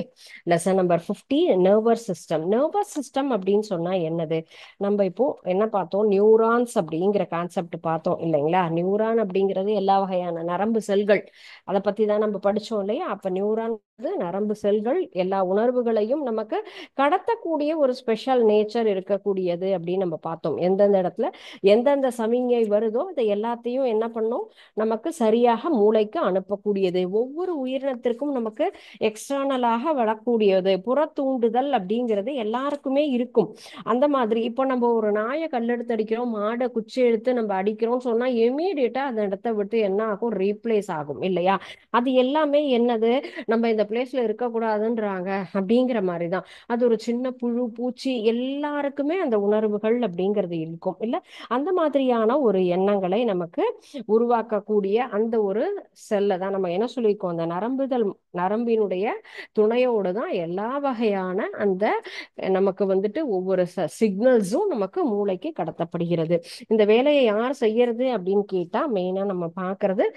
Lesson number 50 nervous system. Nervous system அப்படின்னு சொன்னா என்னது, நம்ம இப்போ என்ன பார்த்தோம், நியூரான்ஸ் அப்படிங்கிற கான்செப்ட் பார்த்தோம் இல்லைங்களா. நியூரான் அப்படிங்கிறது எல்லா வகையான நரம்பு செல்கள், அதை பத்தி தான் நம்ம படிச்சோம் இல்லையா. அப்ப நியூரான் நரம்பு செல்கள் எல்லா உணர்வுகளையும் நமக்கு கடத்தக்கூடிய ஒரு ஸ்பெஷல் நேச்சர் இருக்கக்கூடியது அப்படின்னு நம்ம பார்த்தோம். எந்தெந்த இடத்துல எந்தெந்த சமிஞை வருதோ அதை எல்லாத்தையும் என்ன பண்ணும், நமக்கு சரியாக மூளைக்கு அனுப்பக்கூடியது. ஒவ்வொரு உயிரினத்திற்கும் நமக்கு எக்ஸ்டர்னலாக வரக்கூடியது புற தூண்டுதல் அப்படிங்கிறது எல்லாருக்குமே இருக்கும். அந்த மாதிரி இப்போ நம்ம ஒரு நாயை கல்லெடுத்து அடிக்கிறோம், மாடை குச்சி எடுத்து நம்ம அடிக்கிறோம் சொன்னா இமீடியட்டா அந்த இடத்த விட்டு என்ன ஆகும், ரீப்ளேஸ் ஆகும் இல்லையா. அது எல்லாமே என்னது, நம்ம இந்த பிளேஸ்ல இருக்கக்கூடாதுன்றாங்க அப்படிங்கிற மாதிரிதான். அது ஒரு சின்ன புழு பூச்சி எல்லாருக்குமே அந்த உணர்வுகள் அப்படிங்கிறது இருக்கும் இல்ல. அந்த மாதிரியான ஒரு எண்ணங்களை நமக்கு உருவாக்கக்கூடிய அந்த ஒரு செல்லை தான் நம்ம என்ன சொல்லியிருக்கோம், அந்த நரம்பினுடைய துணையோடு தான் எல்லா வகையான அந்த நமக்கு வந்துட்டு ஒவ்வொரு சிக்னல்ஸும் நமக்கு மூளைக்கு கடத்தப்படுகிறது. இந்த வேலையை யார் செய்யறது அப்படின்னு கேட்டா மெயினா நம்ம பார்க்கறது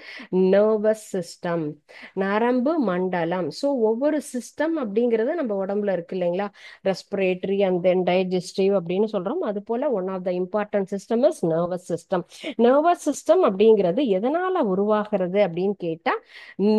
நர்வஸ் சிஸ்டம், நரம்பு மண்டலம். ஸோ ஒவ்வொரு சிஸ்டம் அப்படிங்கிறது நம்ம உடம்புல இருக்கு இல்லைங்களா, ரெஸ்பிரேட்டரி அண்ட் தென் டைஜஸ்டிவ் அப்படின்னு சொல்றோம். அது போல one of the important system is nervous system. Nervous system அப்படிங்கிறது எதனால உருவாகிறது அப்படின்னு கேட்டா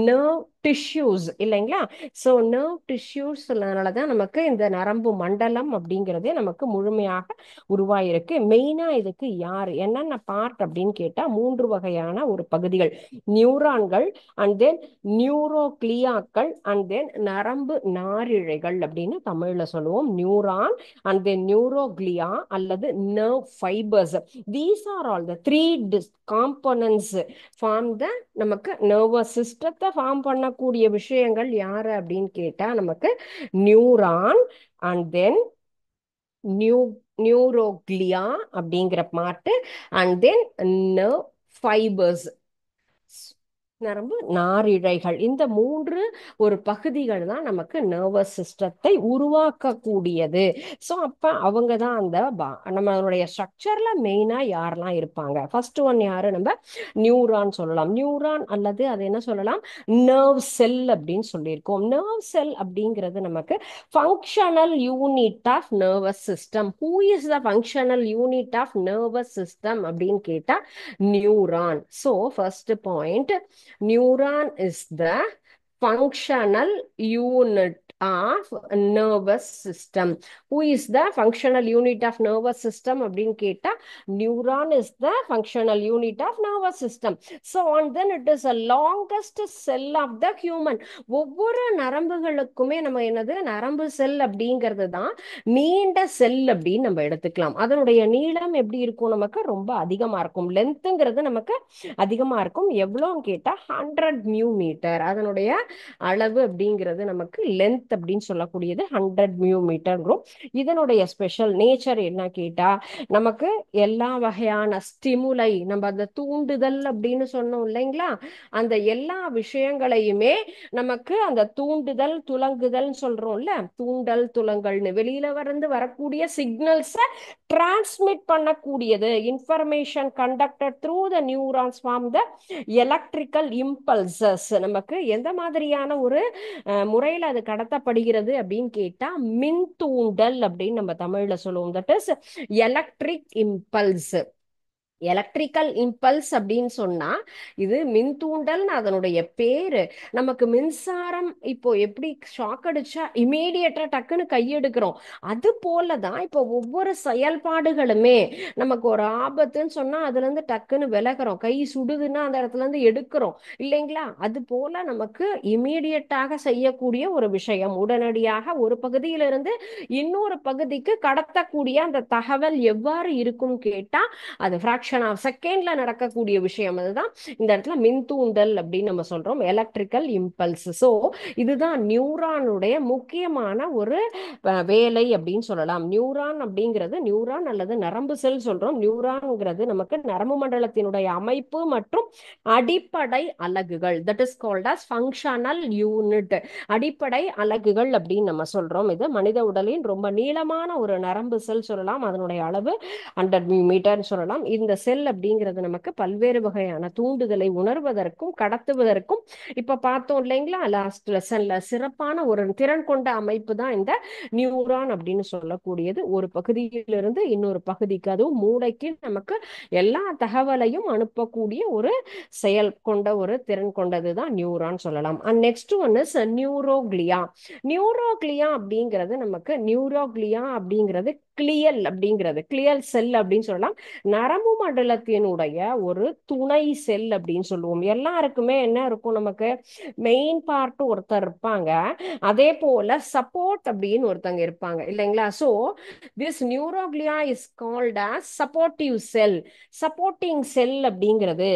நர்வ் டிஷ்யூஸ் இல்லைங்களா. ஸோ நர்வ் டிஷ்யூஸ்னாலதான் நமக்கு இந்த நரம்பு மண்டலம் அப்படிங்கிறதே நமக்கு முழுமையாக உருவாயிருக்கு. மெயினா இதுக்கு யார் என்னென்ன பார்ட் அப்படின்னு கேட்டா 3 வகையான ஒரு பகுதிகள், நியூரான்கள் அண்ட் தென் நியூரோக்ளியாக்கள் அண்ட் தென் நரம்பு நாரிழைகள் அப்படின்னு தமிழ்ல சொல்லுவோம். நியூரான் அண்ட் தென் நியூரோக்ளியா அல்லது nerve fibres. These are all the 3 components form the நமக்கு நர்வஸ் சிஸ்டத்தை ஃபார்ம் பண்ணக்கூடிய விஷயங்கள் யாரு அப்படின்னு கேட்டா நமக்கு neuron and then new neuroglia அப்படிங்கிற part and then nerve fibres, நரம்பு நாரிழைகள். இந்த 3 ஒரு பகுதிகள் தான் நமக்கு நர்வஸ் சிஸ்டத்தை உருவாக்கக்கூடியது. ஸோ அப்ப அவங்க தான் அந்த நம்மளுடைய ஸ்ட்ரக்சர்ல மெயினா யாரெல்லாம் இருப்பாங்க. ஃபர்ஸ்ட் ஒன் யாரு, நம்ம நியூரான் சொல்லலாம். நியூரான் அல்லது அது என்ன சொல்லலாம், நர்வ் செல் அப்படின்னு சொல்லியிருக்கோம். நர்வ் செல் அப்படிங்கிறது நமக்கு functional unit of nervous system. Who is the functional unit of nervous system அப்படின்னு கேட்டா neuron. So first point, neuron is the functional unit of nervous system. Who is the functional unit of nervous system அப்படின்னு கேட்டா neuron is the functional unit of nervous system. So and then it is a longest cell of the human. ஒவ்வொரு நரம்புகளுக்குமே நம்ம என்னது, நரம்பு செல் அப்படிங்கிறது தான் நீண்ட செல் அப்படின்னு நம்ம எடுத்துக்கலாம். அதனுடைய நீளம் எப்படி இருக்கும், நமக்கு ரொம்ப அதிகமா இருக்கும். லென்த்துங்கிறது நமக்கு அதிகமா இருக்கும். எவ்வளோன்னு கேட்டா 100 மியூமீட்டர். அதனுடைய அளவு அப்படிங்கிறது நமக்கு லென்த் அப்படின்னு சொல்லக்கூடியது 100 மியூமீட்டர். இதனுடைய ஸ்பெஷல் நேச்சர் என்ன கேட்டா நமக்கு எல்லா வகையான ஸ்டிமுலை, நம்ம அந்த தூண்டுதல் அப்படின்னு சொன்னோம் இல்லைங்களா, அந்த எல்லா விஷயங்களையுமே நமக்கு அந்த தூண்டுதல் துலங்குதல் சொல்றோம்ல, தூண்டல் துலங்கல்னு வெளியில வரக்கூடிய சிக்னல்ஸை டிரான்ஸ்மிட் பண்ணக்கூடியது. Information conducted through the neurons form the electrical impulses. நமக்கு எந்த மாதிரியான ஒரு முறையில் அது கடத்தப்படுகிறது அப்படின்னு கேட்டா மின் தூண்டல் அப்படின்னு நம்ம தமிழ்ல சொல்லுவோம். That is electric impulse. Electrical impulse அப்படின்னு சொன்னா இது மின்தூண்டல் அதனுடைய பேரு. நமக்கு மின்சாரம் இப்போ எப்படி ஷாக் அடிச்சா இமீடியட்டா டக்குன்னு கையெடுக்கிறோம், அது போலதான் இப்போ ஒவ்வொரு செயல்பாடுகளுமே. நமக்கு ஒரு ஆபத்துன்னு சொன்னா அதுல இருந்து டக்குன்னு விலகிறோம், கை சுடுதுன்னா அந்த இடத்துல இருந்து எடுக்கிறோம் இல்லைங்களா? அது போல நமக்கு இமீடியட்டாக செய்யக்கூடிய ஒரு விஷயம், உடனடியாக ஒரு பகுதியிலிருந்து இன்னொரு பகுதிக்கு கடத்தக்கூடிய அந்த தகவல் எவ்வாறு இருக்கும் கேட்டா அது ஃபிராக்ஷன் ஆஃப் செகண்ட்ல நடக்கக்கூடிய விஷயம். அதுதான் இந்த இடத்துல மின்தூண்டல் அப்படின்னு நம்ம சொல்றோம், எலக்ட்ரிக்கல் இம்பல்ஸ். ஸோ இதுதான் நியூரானுடைய முக்கியமான ஒரு வேலை அப்படின்னு சொல்லலாம். நியூரான் அப்படிங்கிறது, நியூரான் அல்லது நரம்பு செல் சொல்றோம். நியூரான்ங்கிறது நமக்கு நரம்பு மண்டலத்தினுடைய அமைப்பு மற்றும் அடிப்படை அலகுகள், that is called as functional unit. அடிப்படை அலகுகள் அப்படின்னு நம்ம சொல்றோம். இது மனித உடலின் ரொம்ப நீளமான ஒரு நரம்பு செல் சொல்லலாம். அதனுடைய அளவு 100 மீட்டர் சொல்லலாம். இந்த செல் அப்படிங்கிறது நமக்கு பல்வேறு வகையான தூண்டுதலை உணர்வதற்கும் கடத்துவதற்கும், இப்ப பார்த்தோம் இல்லைங்களா லாஸ்ட் லெசன்ல, சிறப்பான ஒரு திறன் கொண்ட அமைப்பு தான் இந்த நியூரான் அப்படின்னு சொல்லக்கூடியது. ஒரு பகுதியிலிருந்து இன்னொரு பகுதிக்கு, அதுவும் மூளைக்கு நமக்கு எல்லா தகவலையும் அனுப்பக்கூடிய ஒரு செயல் கொண்ட ஒரு திறன் கொண்டது தான் நியூரான் சொல்லலாம். And next one is neuroglia. Neuroglia அப்படிங்கிறது நமக்கு, நியூரோக்ளியா அப்படிங்கிறது கிளியல் அப்படிங்கிறது, கிளியல் செல் அப்படின்னு சொல்லலாம். நரம்பு மண்டலத்தினுடைய ஒரு துணை செல் அப்படின்னு சொல்லுவோம். எல்லாருக்குமே என்ன இருக்கும், நமக்கு மெயின் பார்ட் ஒருத்தர் இருப்பாங்க, அதே போல சப்போர்ட் அப்படின்னு ஒருத்தங்க இருப்பாங்க இல்லைங்களா? So this neuroglia is called as supportive cell. Supporting cell அப்படிங்கிறது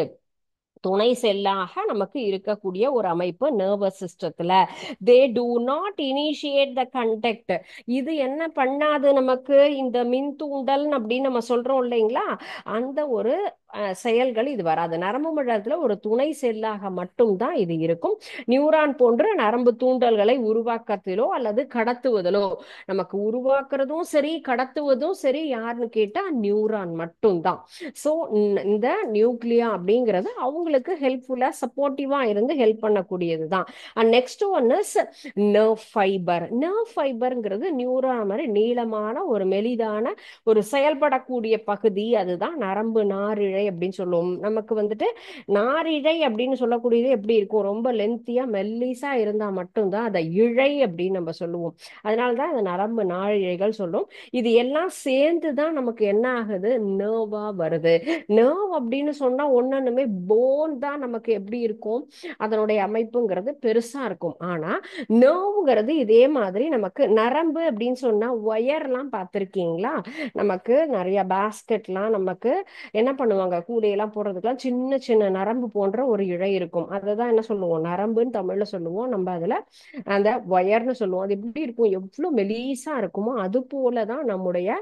துணை செல்லாக நமக்கு இருக்கக்கூடிய ஒரு அமைப்பு நர்வஸ் சிஸ்டத்துல. They do not initiate the conduct. இது என்ன பண்ணாது, நமக்கு இந்த மின் தூண்டல் அப்படின்னு நம்ம சொல்றோம் இல்லைங்களா, அந்த ஒரு செயல்கள் இது வராது. நரம்பு மண்டலத்துல ஒரு துணை செல்லாக மட்டும்தான் இது இருக்கும். நியூரான் போன்ற நரம்பு தூண்டல்களை உருவாக்கத்திலோ அல்லது கடத்துவதிலோ, நமக்கு உருவாக்குறதும் சரி கடத்துவதும் சரி யாருன்னு கேட்டா நியூரான் மட்டும்தான். ஸோ இந்த நியூக்ளியா அப்படிங்கிறது அவங்களுக்கு ஹெல்ப்ஃபுல்லா சப்போர்ட்டிவா இருந்து ஹெல்ப் பண்ணக்கூடியது தான். And next one is nerve fibre. Nerve ஃபைபர்ங்கிறது நியூரான் மாதிரி நீளமான ஒரு மெலிதான ஒரு செயல்படக்கூடிய பகுதி, அதுதான் நரம்பு நாரிழை அப்படின்னு சொல்லுவோம். நமக்கு வந்துட்டு நாரிழை அப்படின்னு சொல்லக்கூடியது எப்படி இருக்கும், ரொம்ப லென்த்தியா மெல்லிசா இருந்தா மட்டும்தான் அதை இழை அப்படின்னு நம்ம சொல்லுவோம். அதனாலதான் அந்த நரம்பு நாரிழைகள் சொல்லும். இது எல்லாம் சேர்ந்து தான் நமக்கு என்ன ஆகுது, நர்வா வருது. நர்வ் அப்படின்னு சொன்னா ஒன்னொண்ணுமே போன் தான் நமக்கு எப்படி இருக்கும், அதனுடைய அமைப்புங்கிறது பெருசா இருக்கும். ஆனா நர்வ்ங்கிறது இதே மாதிரி நமக்கு நரம்பு அப்படின்னு சொன்னா ஒயர்லாம் பார்த்திருக்கீங்களா? நமக்கு நிறைய பேஸ்கெட்லாம் நமக்கு என்ன பண்ணுவாங்க, கூடையெல்லாம் போடுறதுக்கெல்லாம் சின்ன சின்ன நரம்பு போன்ற ஒரு இழை இருக்கும். அதை தான் என்ன சொல்லுவோம், நரம்புன்னு தமிழ்ல சொல்லுவோம். நம்ம அதுல அந்த ஒயர்னு சொல்லுவோம். அது எப்படி இருக்கும், எவ்வளவு மெலீஸா இருக்குமோ அது போலதான் நம்முடைய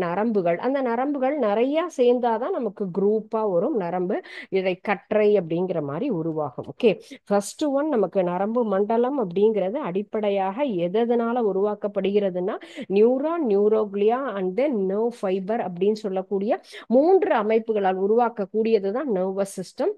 நரம்புகள். அந்த நரம்புகள் நிறைய சேர்ந்தாதான் நமக்கு குரூப்பா வரும் நரம்பு இழை கற்றை அப்படிங்கிற மாதிரி உருவாகும். ஓகே, ஃபர்ஸ்ட் ஒன் நமக்கு நரம்பு மண்டலம் அப்படிங்கிறது அடிப்படையாக எதனால உருவாக்கப்படுகிறதுனா neuron, neuroglia and then nerve fibre அப்படின்னு சொல்லக்கூடிய மூன்று அமைப்புகளால் உருவாக்கக்கூடியதுதான் நர்வஸ் சிஸ்டம்.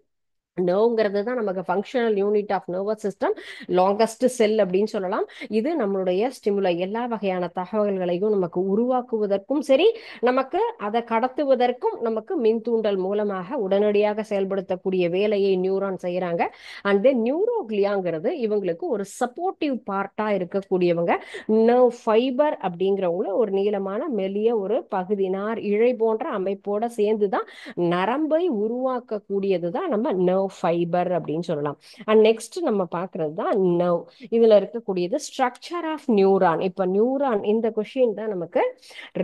நர்வ்ங்கிறது தான் நமக்கு functional unit of nervous system, longest cell அப்படின்னு சொல்லலாம். இது நம்மளுடைய ஸ்டிமுலை, எல்லா வகையான தகவல்களையும் நமக்கு உருவாக்குவதற்கும் சரி, நமக்கு அதை கடத்துவதற்கும் நமக்கு மின் தூண்டல் மூலமாக உடனடியாக செயல்படுத்தக்கூடிய வேலையை நியூரான் செய்யறாங்க. அண்ட் தென் நியூரோக்ளியாங்கிறது இவங்களுக்கு ஒரு சப்போர்ட்டிவ் பார்ட்டா இருக்கக்கூடியவங்க. நர்வ் ஃபைபர் அப்படிங்கிறவங்கள ஒரு நீளமான மெல்லிய ஒரு பகுதி நார் இழை போன்ற அமைப்போட சேர்ந்துதான் நரம்பை உருவாக்கக்கூடியது தான் நம்ம நர்வ் ஃபைபர் அப்படின்னு சொல்லலாம். அண்ட் நெக்ஸ்ட் நம்ம பார்க்கிறது தான் நர்வ். இதுல இருக்கக்கூடியது ஸ்ட்ரக்சர் ஆஃப் நியூரான். இப்ப நியூரான் இந்த கொஸ்டின் தான் நமக்கு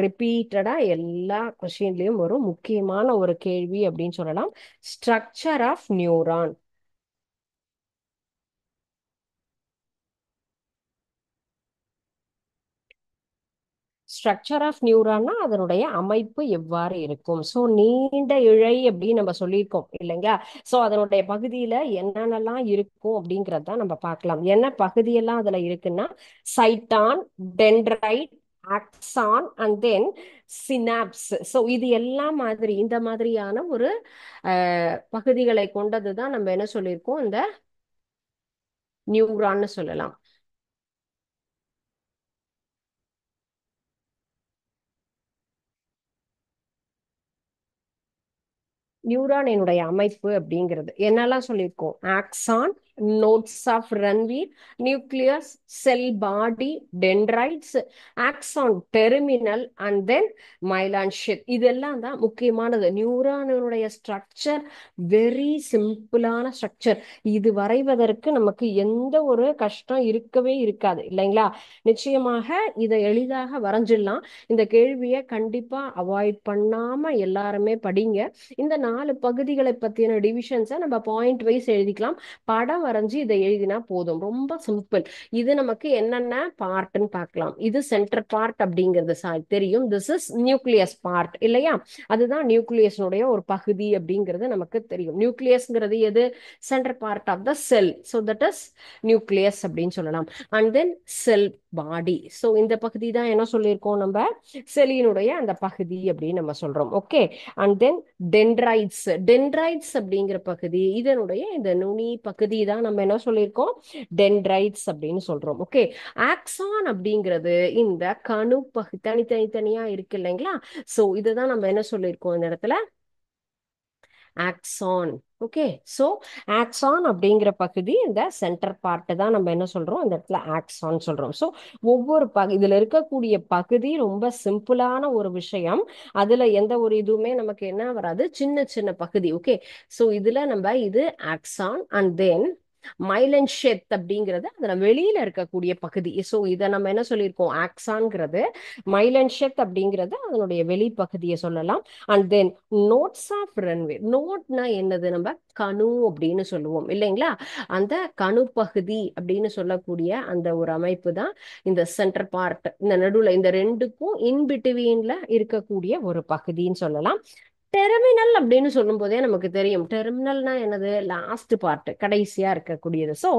ரிப்பீட்டடா எல்லா கொஸ்டின்லயும் ஒரு முக்கியமான ஒரு கேள்வி அப்படின்னு சொல்லலாம். Structure of neuron. Structure of நியூரான்னா அதனுடைய அமைப்பு எவ்வாறு இருக்கும். ஸோ நீண்ட இழை அப்படின்னு நம்ம சொல்லியிருக்கோம் இல்லைங்களா? ஸோ அதனுடைய பகுதியில என்னென்னலாம் இருக்கும் அப்படிங்கிறது தான் நம்ம பார்க்கலாம். என்ன பகுதியெல்லாம் அதுல இருக்குன்னா cyton, dendrite, axon and then synapse. So இது எல்லாம் மாதிரி இந்த மாதிரியான ஒரு பகுதிகளை கொண்டது தான் நம்ம என்ன சொல்லியிருக்கோம், இந்த நியூரான்னு சொல்லலாம். நியூரானினுடைய அமைப்பு அப்படிங்கிறது என்னெல்லாம் சொல்லியிருக்கோம்? Axon, nodes of Ranvier, nucleus, cell body, dendrites, axon terminal and then myelin sheath. இதெல்லாம் தான் முக்கியமானது. நியூரானுடைய ஸ்ட்ரக்சர் வெரி சிம்பிளான ஸ்ட்ரக்சர். இது வரைவதற்கு நமக்கு எந்த ஒரு கஷ்டம் இருக்கவே இருக்காது இல்லைங்களா? நிச்சயமாக இதை எளிதாக வரைஞ்சிடலாம். இந்த கேள்வியை கண்டிப்பா அவாய்ட் பண்ணாம எல்லாருமே படிங்க. இந்த 4 பகுதிகளை பத்தின டிவிஷன்ஸை நம்ம பாயிண்ட் வைஸ் எழுதிக்கலாம். படம் வரைஞ்சி இதை எழுதினா போதும். ரொம்ப சிம்பிள். இது நமக்கு என்னென்ன பார்ட்னு பார்க்கலாம். இது சென்டர் பார்ட் அப்படிங்கிறது தெரியும். திஸ் இஸ் நியூக்ளியஸ் பார்ட் இல்லையா? அதுதான் நியூக்ளியஸ்னுடைய ஒரு பகுதி அப்படிங்கிறது நமக்கு தெரியும். நியூக்ளியஸ்ங்கிறது எது? Centre part of the cell. So that is nucleus அப்படின்னு சொல்லலாம். And then sell body. So இந்த பகுதி தான் என்ன சொல்லியிருக்கோம் நம்ம? செல்லினுடைய அந்த பகுதி அப்படின்னு நம்ம சொல்றோம். Okay. And then dendrites. Dendrites அப்படிங்கிற பகுதி, இதனுடைய இந்த நுனி பகுதி தான் நம்ம என்ன சொல்லியிருக்கோம்? டென்ட்ரைட்ஸ் அப்படின்னு சொல்றோம். ஓகே. ஆக்சான் அப்படிங்கிறது இந்த கணு பகுதி தனித்தனியா இருக்கு இல்லைங்களா? சோ இதுதான் நம்ம என்ன சொல்லியிருக்கோம் இந்த இடத்துல? ஆக்சான். ஓகே. ஸோ ஆக்சான் அப்படிங்கிற பகுதி இந்த சென்டர் பார்ட் தான் நம்ம என்ன சொல்றோம்? இந்த இடத்துல ஆக்சான் சொல்றோம். ஸோ ஒவ்வொரு இதுல இருக்கக்கூடிய பகுதி ரொம்ப சிம்பிளான ஒரு விஷயம். அதுல எந்த ஒரு இதுவுமே நமக்கு என்ன வராது, சின்ன சின்ன பகுதி. ஓகே. ஸோ இதுல நம்ம இது ஆக்சான் அண்ட் தென் மைலன் ஷெத் அப்படிங்கிறது அதுல வெளியில இருக்கக்கூடிய பகுதி. ஸோ இதை நம்ம என்ன சொல்லியிருக்கோம்? ஆக்சான்ங்கிறது, மைலன் ஷெத் அப்படிங்கிறது அதனுடைய வெளிப்பகுதியை சொல்லலாம். And then nodes of Ranvier. நோட்னா என்னது? நம்ம கணு அப்படின்னு சொல்லுவோம் இல்லைங்களா? அந்த கணு பகுதி அப்படின்னு சொல்லக்கூடிய அந்த ஒரு அமைப்பு தான் இந்த சென்டர் பார்ட். இந்த நடுவுல இந்த ரெண்டுக்கும் இன்பிட்வீன்ல இருக்கக்கூடிய ஒரு பகுதின்னு சொல்லலாம். டெர்மினல் அப்படின்னு சொல்லும் போதே நமக்கு தெரியும். டெர்மினல்னா என்னது? லாஸ்ட் பார்ட், கடைசியா இருக்கக்கூடியது. ஸோ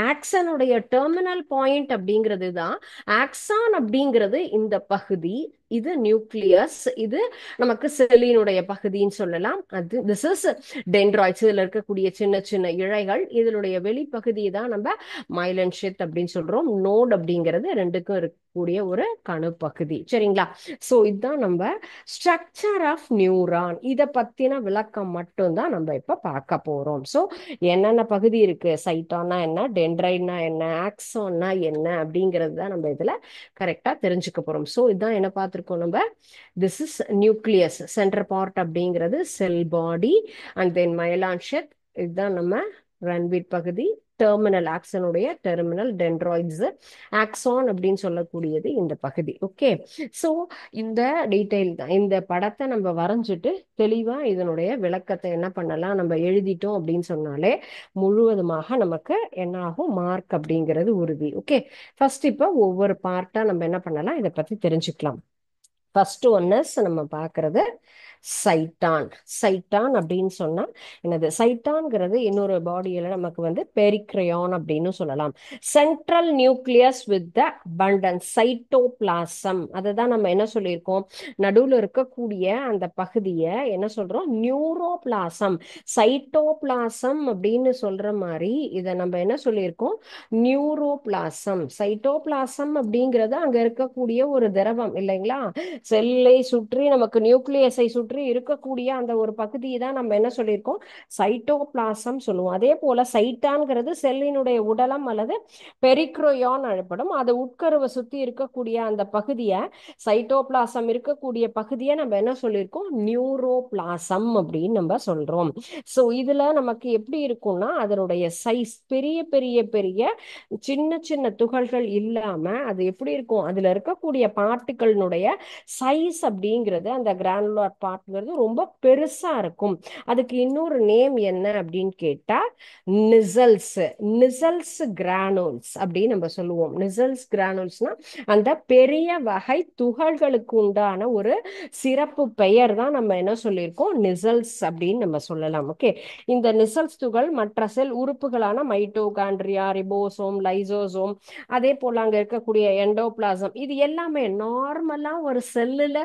ஆக்சனுடைய டெர்மினல் பாயிண்ட் அப்படிங்கிறது தான் ஆக்சான் அப்படிங்கிறது இந்த பகுதி. இது நியூக்ளியஸ், இது நமக்கு செல்லினுடைய பகுதின்னு சொல்லலாம். அது திஸ் இஸ் டென்ட்ராய்ட்ஸ். இதுல இருக்கக்கூடிய சின்ன சின்ன இழைகள், இதனுடைய வெளிப்பகுதியை தான் நம்ம மைலன் ஷெத் அப்படின்னு சொல்றோம். நோட் அப்படிங்கிறது ரெண்டுக்கும் இருக்கக்கூடிய ஒரு கணு பகுதி. சரிங்களா? ஸோ இதுதான் நம்ம ஸ்ட்ரக்சர் ஆஃப் நியூரான். இதை பத்தின விளக்கம் மட்டும்தான் நம்ம இப்ப பார்க்க போறோம். ஸோ என்னென்ன பகுதி இருக்கு, சைட்டானா என்ன, டென்ட்ரைட்னா என்ன, ஆக்சோன்னா என்ன அப்படிங்கிறது தான் நம்ம இதுல கரெக்டா தெரிஞ்சுக்க போறோம். ஸோ இதுதான் என்ன பார்த்திருக்கோம் நம்ம? This is nucleus. Centre part அப்படிங்கிறது செல் பாடி அண்ட் தென் மைலான் ஷெத். இதுதான் நம்ம ரன்வீர் பகுதி. டெர்மினல், ஆக்சனுடைய டெர்மினல் டென்ட்ராய்ட்ஸ். ஆக்சான் அப்படின்னு சொல்லக்கூடியது இந்த பகுதி. ஓகே. ஸோ இந்த டீட்டெயில் தான். இந்த படத்தை நம்ம வரைஞ்சிட்டு தெளிவா இதனுடைய விளக்கத்தை என்ன பண்ணலாம், நம்ம எழுதிட்டோம் அப்படின்னு சொன்னாலே முழுவதுமாக நமக்கு என்ன ஆகும்? மார்க் அப்படிங்கிறது உறுதி. ஓகே. ஃபர்ஸ்ட் இப்போ ஒவ்வொரு பார்ட்டா நம்ம என்ன பண்ணலாம், இதை பத்தி தெரிஞ்சுக்கலாம். ஃபர்ஸ்ட் ஒன்னஸ் நம்ம பார்க்கறது சைட்டான். சைட்டான் அப்படின்னு சொன்னா என்னது? சைட்டான்ங்கிறது இன்னொரு பாடியில நமக்கு வந்து பெரிக்ரையான் அப்படின்னு சொல்லலாம். Central nucleus with the abundance cytoplasm. அதை தான் நம்ம என்ன சொல்லியிருக்கோம்? நடுவில் இருக்கக்கூடிய அந்த பகுதியை என்ன சொல்றோம்? நியூரோபிளாசம். சைட்டோபிளாசம் அப்படின்னு சொல்ற மாதிரி இதை நம்ம என்ன சொல்லியிருக்கோம்? நியூரோபிளாசம். சைட்டோபிளாசம் அப்படிங்கிறது அங்க இருக்கக்கூடிய ஒரு திரவம் இல்லைங்களா? செல்லை சுற்றி, நமக்கு நியூக்ளியஸை சுற்றி இருக்கக்கூடிய அந்த ஒரு பகுதியை தான் நம்ம என்ன சொல்லியிருக்கோம்? சைட்டோபிளாசம் சொல்லுவோம். அதே போல சைட்டான்கிறது செல்லினுடைய உடலம் அல்லது பெரிக்ரோயான் அழைப்படும். அதை உட்கருவை சுத்தி இருக்கக்கூடிய அந்த பகுதியை, சைட்டோபிளாசம் இருக்கக்கூடிய பகுதியை நம்ம என்ன சொல்லியிருக்கோம்? நியூரோபிளாசம் அப்படின்னு நம்ம சொல்றோம். ஸோ இதுல நமக்கு எப்படி இருக்கும்னா, அதனுடைய சைஸ் பெரிய பெரிய பெரிய சின்ன சின்ன துகள்கள் இல்லாம அது எப்படி இருக்கும்? அதுல இருக்கக்கூடிய பார்ட்டிகளினுடைய சைஸ் அப்படிங்கிறது, அந்த கிரானுலார் பார்ட்ங்கிறது ரொம்ப பெருசா இருக்கும். அதுக்கு இன்னொரு நேம் என்ன அப்படின்னு கேட்டா நிசல்ஸ். நிசல்ஸ் கிரானுல்ஸ் அப்படின்னு நம்ம சொல்லுவோம். நிசல்ஸ் கிரானுல்ஸ்னா அந்த பெரிய வகை துகள்களுக்கு உண்டான ஒரு சிறப்பு பெயர் தான் நம்ம என்ன சொல்லியிருக்கோம்? நிசல்ஸ் அப்படின்னு நம்ம சொல்லலாம். ஓகே. இந்த நிசல்ஸ் துகள் மற்ற செல் உறுப்புகளான மைட்டோகாண்ட்ரியா, ரிபோசோம், லைசோசோம், அதே போல அங்க இருக்கக்கூடிய எண்டோபிளாசம், இது எல்லாமே நார்மலா ஒரு செல்லுல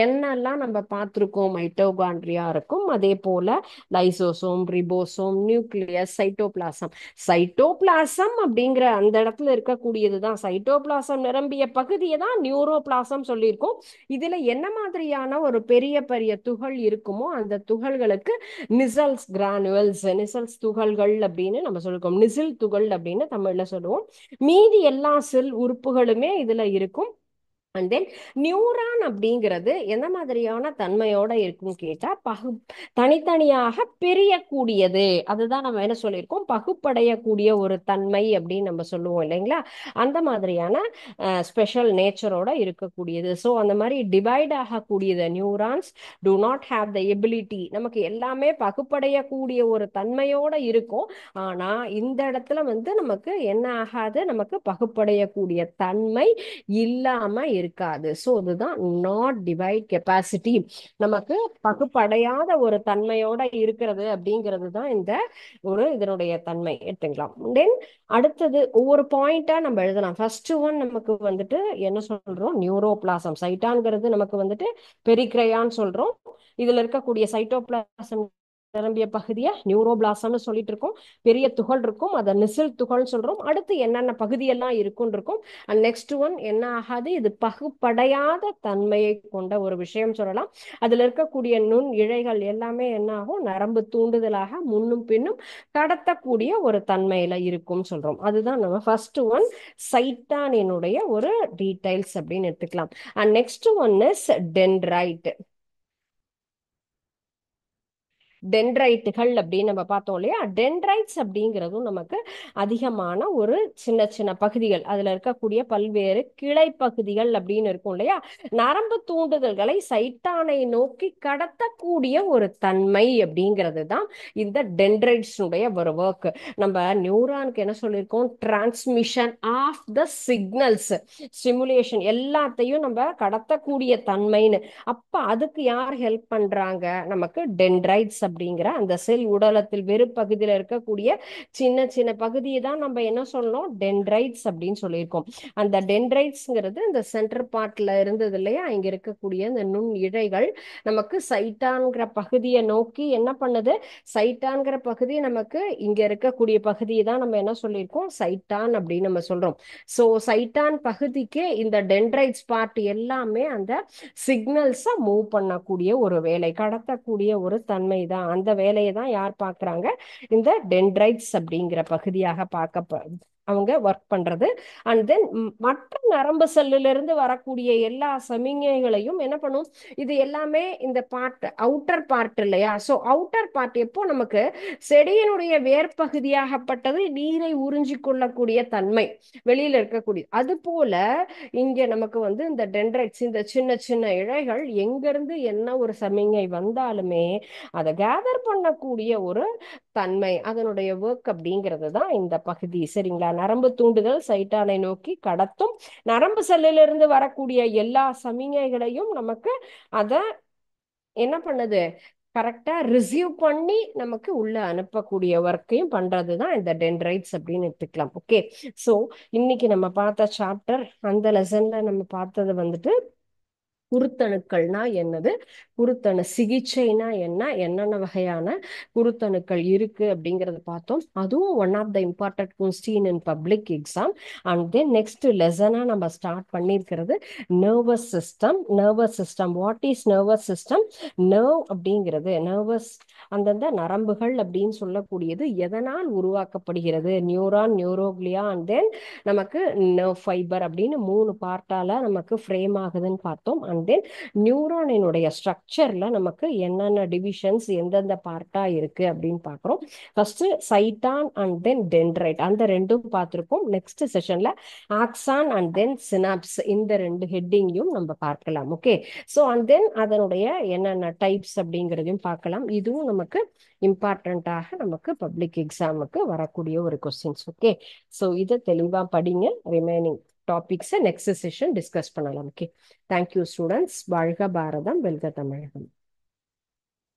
என்னெல்லாம் நம்ம பார்த்திருக்கோம் மைட்டோகாண்ட்ரியா இருக்கும். அதே போல lysosome, ribosome, nucleus, cytoplasm. Cytoplasm அப்படிங்கிற அந்த இடத்துல இருக்கக்கூடியது தான், சைட்டோபிளாசம் நிரம்பிய பகுதியை தான் நியூரோபிளாசம் சொல்லியிருக்கோம். இதுல என்ன மாதிரியான ஒரு பெரிய பெரிய துகள் இருக்குமோ அந்த துகள்களுக்கு நிசல்ஸ் கிரானுவல்ஸ், நிசல்ஸ் துகள்கள் அப்படின்னு நம்ம சொல்லிருக்கோம். நிசில் துகள் அப்படின்னு தமிழ்ல சொல்லுவோம். மீதி எல்லா செல் உறுப்புகளுமே இதுல இருக்கும். அண்ட் தென் நியூரான் அப்படிங்கிறது எந்த மாதிரியான தன்மையோட இருக்குன்னு கேட்டா தனித்தனியாக பிரியக்கூடியது. அதுதான் நம்ம என்ன சொல்லியிருக்கோம், பகுப்படையக்கூடிய ஒரு தன்மை அப்படின்னு நம்ம சொல்லுவோம் இல்லைங்களா. அந்த மாதிரியான ஸ்பெஷல் நேச்சரோட இருக்கக்கூடியது. ஸோ அந்த மாதிரி டிவைட் ஆகக்கூடியது. Neurons do not have the ability, நமக்கு எல்லாமே பகுப்படையக்கூடிய ஒரு தன்மையோட இருக்கும். ஆனா இந்த இடத்துல வந்து நமக்கு என்ன ஆகாது, நமக்கு பகுப்படையக்கூடிய தன்மை இல்லாம இருக்காது. ஸோ இதுதான் நாட் டிவைட் கெப்பாசிட்டி, நமக்கு பகுப்படையாத ஒரு தன்மையோட இருக்கிறது அப்படிங்கிறது தான் இந்த ஒரு இதனுடைய தன்மை எடுத்துக்கலாம். தென் அடுத்தது ஒவ்வொரு பாயிண்டா நம்ம எழுதலாம். ஃபர்ஸ்ட் ஒன் நமக்கு வந்துட்டு என்ன சொல்றோம், நியூரோபிளாசம். சைட்டான்ங்கிறது நமக்கு வந்துட்டு பெரிக்ரையான்னு சொல்றோம். இதுல இருக்கக்கூடிய சைட்டோபிளாசம் நிரம்பிய பகுதியை நியூரோபிளாசம்னு சொல்லிட்டு இருக்கோம். பெரிய துகள் இருக்கும், அதை நிசில் துகள் சொல்றோம். அடுத்து என்னென்ன பகுதியெல்லாம் இருக்குன்னு இருக்கும். அண்ட் நெக்ஸ்ட் ஒன் என்ன ஆகாது, இது பகுப்படையாத தன்மையை கொண்ட ஒரு விஷயம் சொல்லலாம். அதுல இருக்கக்கூடிய நுண் இழைகள் எல்லாமே என்ன ஆகும், நரம்பு தூண்டுதலாக முன்னும் பின்னும் கடத்தக்கூடிய ஒரு தன்மையில இருக்கும் சொல்றோம். அதுதான் நம்ம ஃபர்ஸ்ட் ஒன் சைட்டானினுடைய ஒரு டீடைல்ஸ் அப்படின்னு எடுத்துக்கலாம். And next one is dendrite. டென்ட்ரைட்டுகள் அப்படின்னு நம்ம பார்த்தோம் இல்லையா. டென்ட்ரைட்ஸ் அப்படிங்கிறதும் நமக்கு அதிகமான ஒரு சின்ன சின்ன பகுதிகள், அதுல இருக்கக்கூடிய பல்வேறு கிளை பகுதிகள் அப்படின்னு இருக்கும் இல்லையா. நரம்பு தூண்டுதல்களை சைட்டானை நோக்கி கடத்தக்கூடிய ஒரு தன்மை அப்படிங்கிறது தான் இந்த டென்ட்ரைட்ஸுடைய ஒரு ஒர்க். நம்ம நியூரானுக்கு என்ன சொல்லியிருக்கோம், transmission of the signals, stimulation எல்லாத்தையும் நம்ம கடத்தக்கூடிய தன்மைன்னு. அப்ப அதுக்கு யார் ஹெல்ப் பண்றாங்க, நமக்கு டென்ட்ரைட்ஸ் அப்படிங்கிற அந்த செல் உடலத்தில் வெறு பகுதியில் இருக்கக்கூடிய சின்ன சின்ன பகுதியை தான் நம்ம என்ன சொல்லணும், டென்ட்ரைட்ஸ் அப்படின்னு சொல்லியிருக்கோம். அந்த டென்ட்ரைட்ஸ்ங்கிறது இந்த சென்டர் பார்ட்ல இருந்தது இல்லையா, இங்க இருக்கக்கூடிய இந்த நுண் இழைகள் நமக்கு சைட்டான்கிற பகுதியை நோக்கி என்ன பண்ணுது, சைட்டான்கிற பகுதி நமக்கு இங்க இருக்கக்கூடிய பகுதியை தான் நம்ம என்ன சொல்லியிருக்கோம், சைட்டான் அப்படின்னு நம்ம சொல்றோம். சோ சைட்டான் பகுதிக்கு இந்த டென்ட்ரைட்ஸ் பார்ட் எல்லாமே அந்த சிக்னல்ஸை மூவ் பண்ணக்கூடிய ஒரு வேலை, கடத்தக்கூடிய ஒரு தன்மை தான். அந்த வேலையை தான் யார் பார்க்குறாங்க, இந்த டென்ட்ரைட்ஸ் அப்படிங்கிற பகுதியாக அவங்க ஒர்க் பண்றது. அண்ட் தென் மற்ற நரம்பு செல்லிலிருந்து வரக்கூடிய எல்லா சமிகைகளையும் என்ன பண்ணும், இது எல்லாமே இந்த பார்ட் அவுட்டர் பார்ட் இல்லையா. ஸோ அவுட்டர் பார்ட் எப்போ நமக்கு செடியினுடைய வேர்பகுதியாகப்பட்டது நீரை உறிஞ்சி கொள்ளக்கூடிய தன்மை வெளியில இருக்கக்கூடிய, அது போல இங்க நமக்கு வந்து இந்த டென்ட்ரைட்ஸ், இந்த சின்ன சின்ன இழைகள் எங்கிருந்து என்ன ஒரு சமிகை வந்தாலுமே அதை கேதர் பண்ணக்கூடிய ஒரு தன்மை, அதனுடைய ஒர்க் அப்படிங்கிறது தான் இந்த பகுதி. சரிங்களா. நரம்பு தூண்டுதல் சைட்டானை நோக்கி கடத்தும், நரம்பு செல்லிலிருந்து வரக்கூடிய எல்லா சமிகைகளையும் நமக்கு அதை என்ன பண்ணுது, கரெக்டா ரிசீவ் பண்ணி நமக்கு உள்ள அனுப்பக்கூடிய ஒர்க்கையும் பண்றதுதான் இந்த டென்ட்ரைட்ஸ் அப்படின்னு எடுத்துக்கலாம். ஓகே. சோ இன்னைக்கு நம்ம பார்த்த சாப்டர், அந்த லெசன்ல நம்ம பார்த்தது வந்துட்டு குருத்தணுக்கள்னா என்னது, குருத்தணு சிகிச்சைனா என்ன, என்னென்ன வகையான குருத்தணுக்கள் இருக்கு அப்படிங்கறத பார்த்தோம். அதுவும் one of the important question in public exam. And then next லெசனா நம்ம ஸ்டார்ட் பண்ணியிருக்கிறது nervous system. Nervous system, what is nervous system, nerve அப்படிங்கிறது நர்வஸ் அந்தந்த நரம்புகள் அப்படின்னு சொல்லக்கூடியது எதனால் உருவாக்கப்படுகிறது, நியூரான், நியூரோக்ளியா அண்ட் தென் நமக்கு நர்வ் ஃபைபர் அப்படின்னு 3 பார்ட்டால நமக்கு ஃப்ரேம் ஆகுதுன்னு பார்த்தோம். அண்ட் தென் நியூரானினுடைய ஸ்ட்ரக்சர்ல நமக்கு என்னென்ன டிவிஷன்ஸ் எந்தெந்த பார்ட்டா இருக்கு அப்படின்னு பார்க்குறோம். First cyton and then dendrite, அந்த ரெண்டும் பார்த்துருப்போம். நெக்ஸ்ட் செஷன்ல ஆக்சான் அண்ட் தென் சினாப்ஸ், இந்த 2 ஹெட்டிங்கையும் நம்ம பார்க்கலாம். ஓகே. ஸோ அண்ட் தென் அதனுடைய என்னென்ன டைப்ஸ் அப்படிங்கிறதையும் பார்க்கலாம். இதுவும் நமக்கு இம்பார்ட்டண்ட்டாக நமக்கு பப்ளிக் எக்ஸாமுக்கு வரக்கூடிய ஒரு கொஸ்டின்ஸ். ஓகே. ஸோ இதை தெளிவா படிங்க. ரிமைனிங் டாபிக்ஸை நெக்ஸ்ட் செஷன் டிஸ்கஸ் பண்ணலாம். ஓகே. Thank you students. வாழ்க பாரதம், வெல்க தமிழகம்.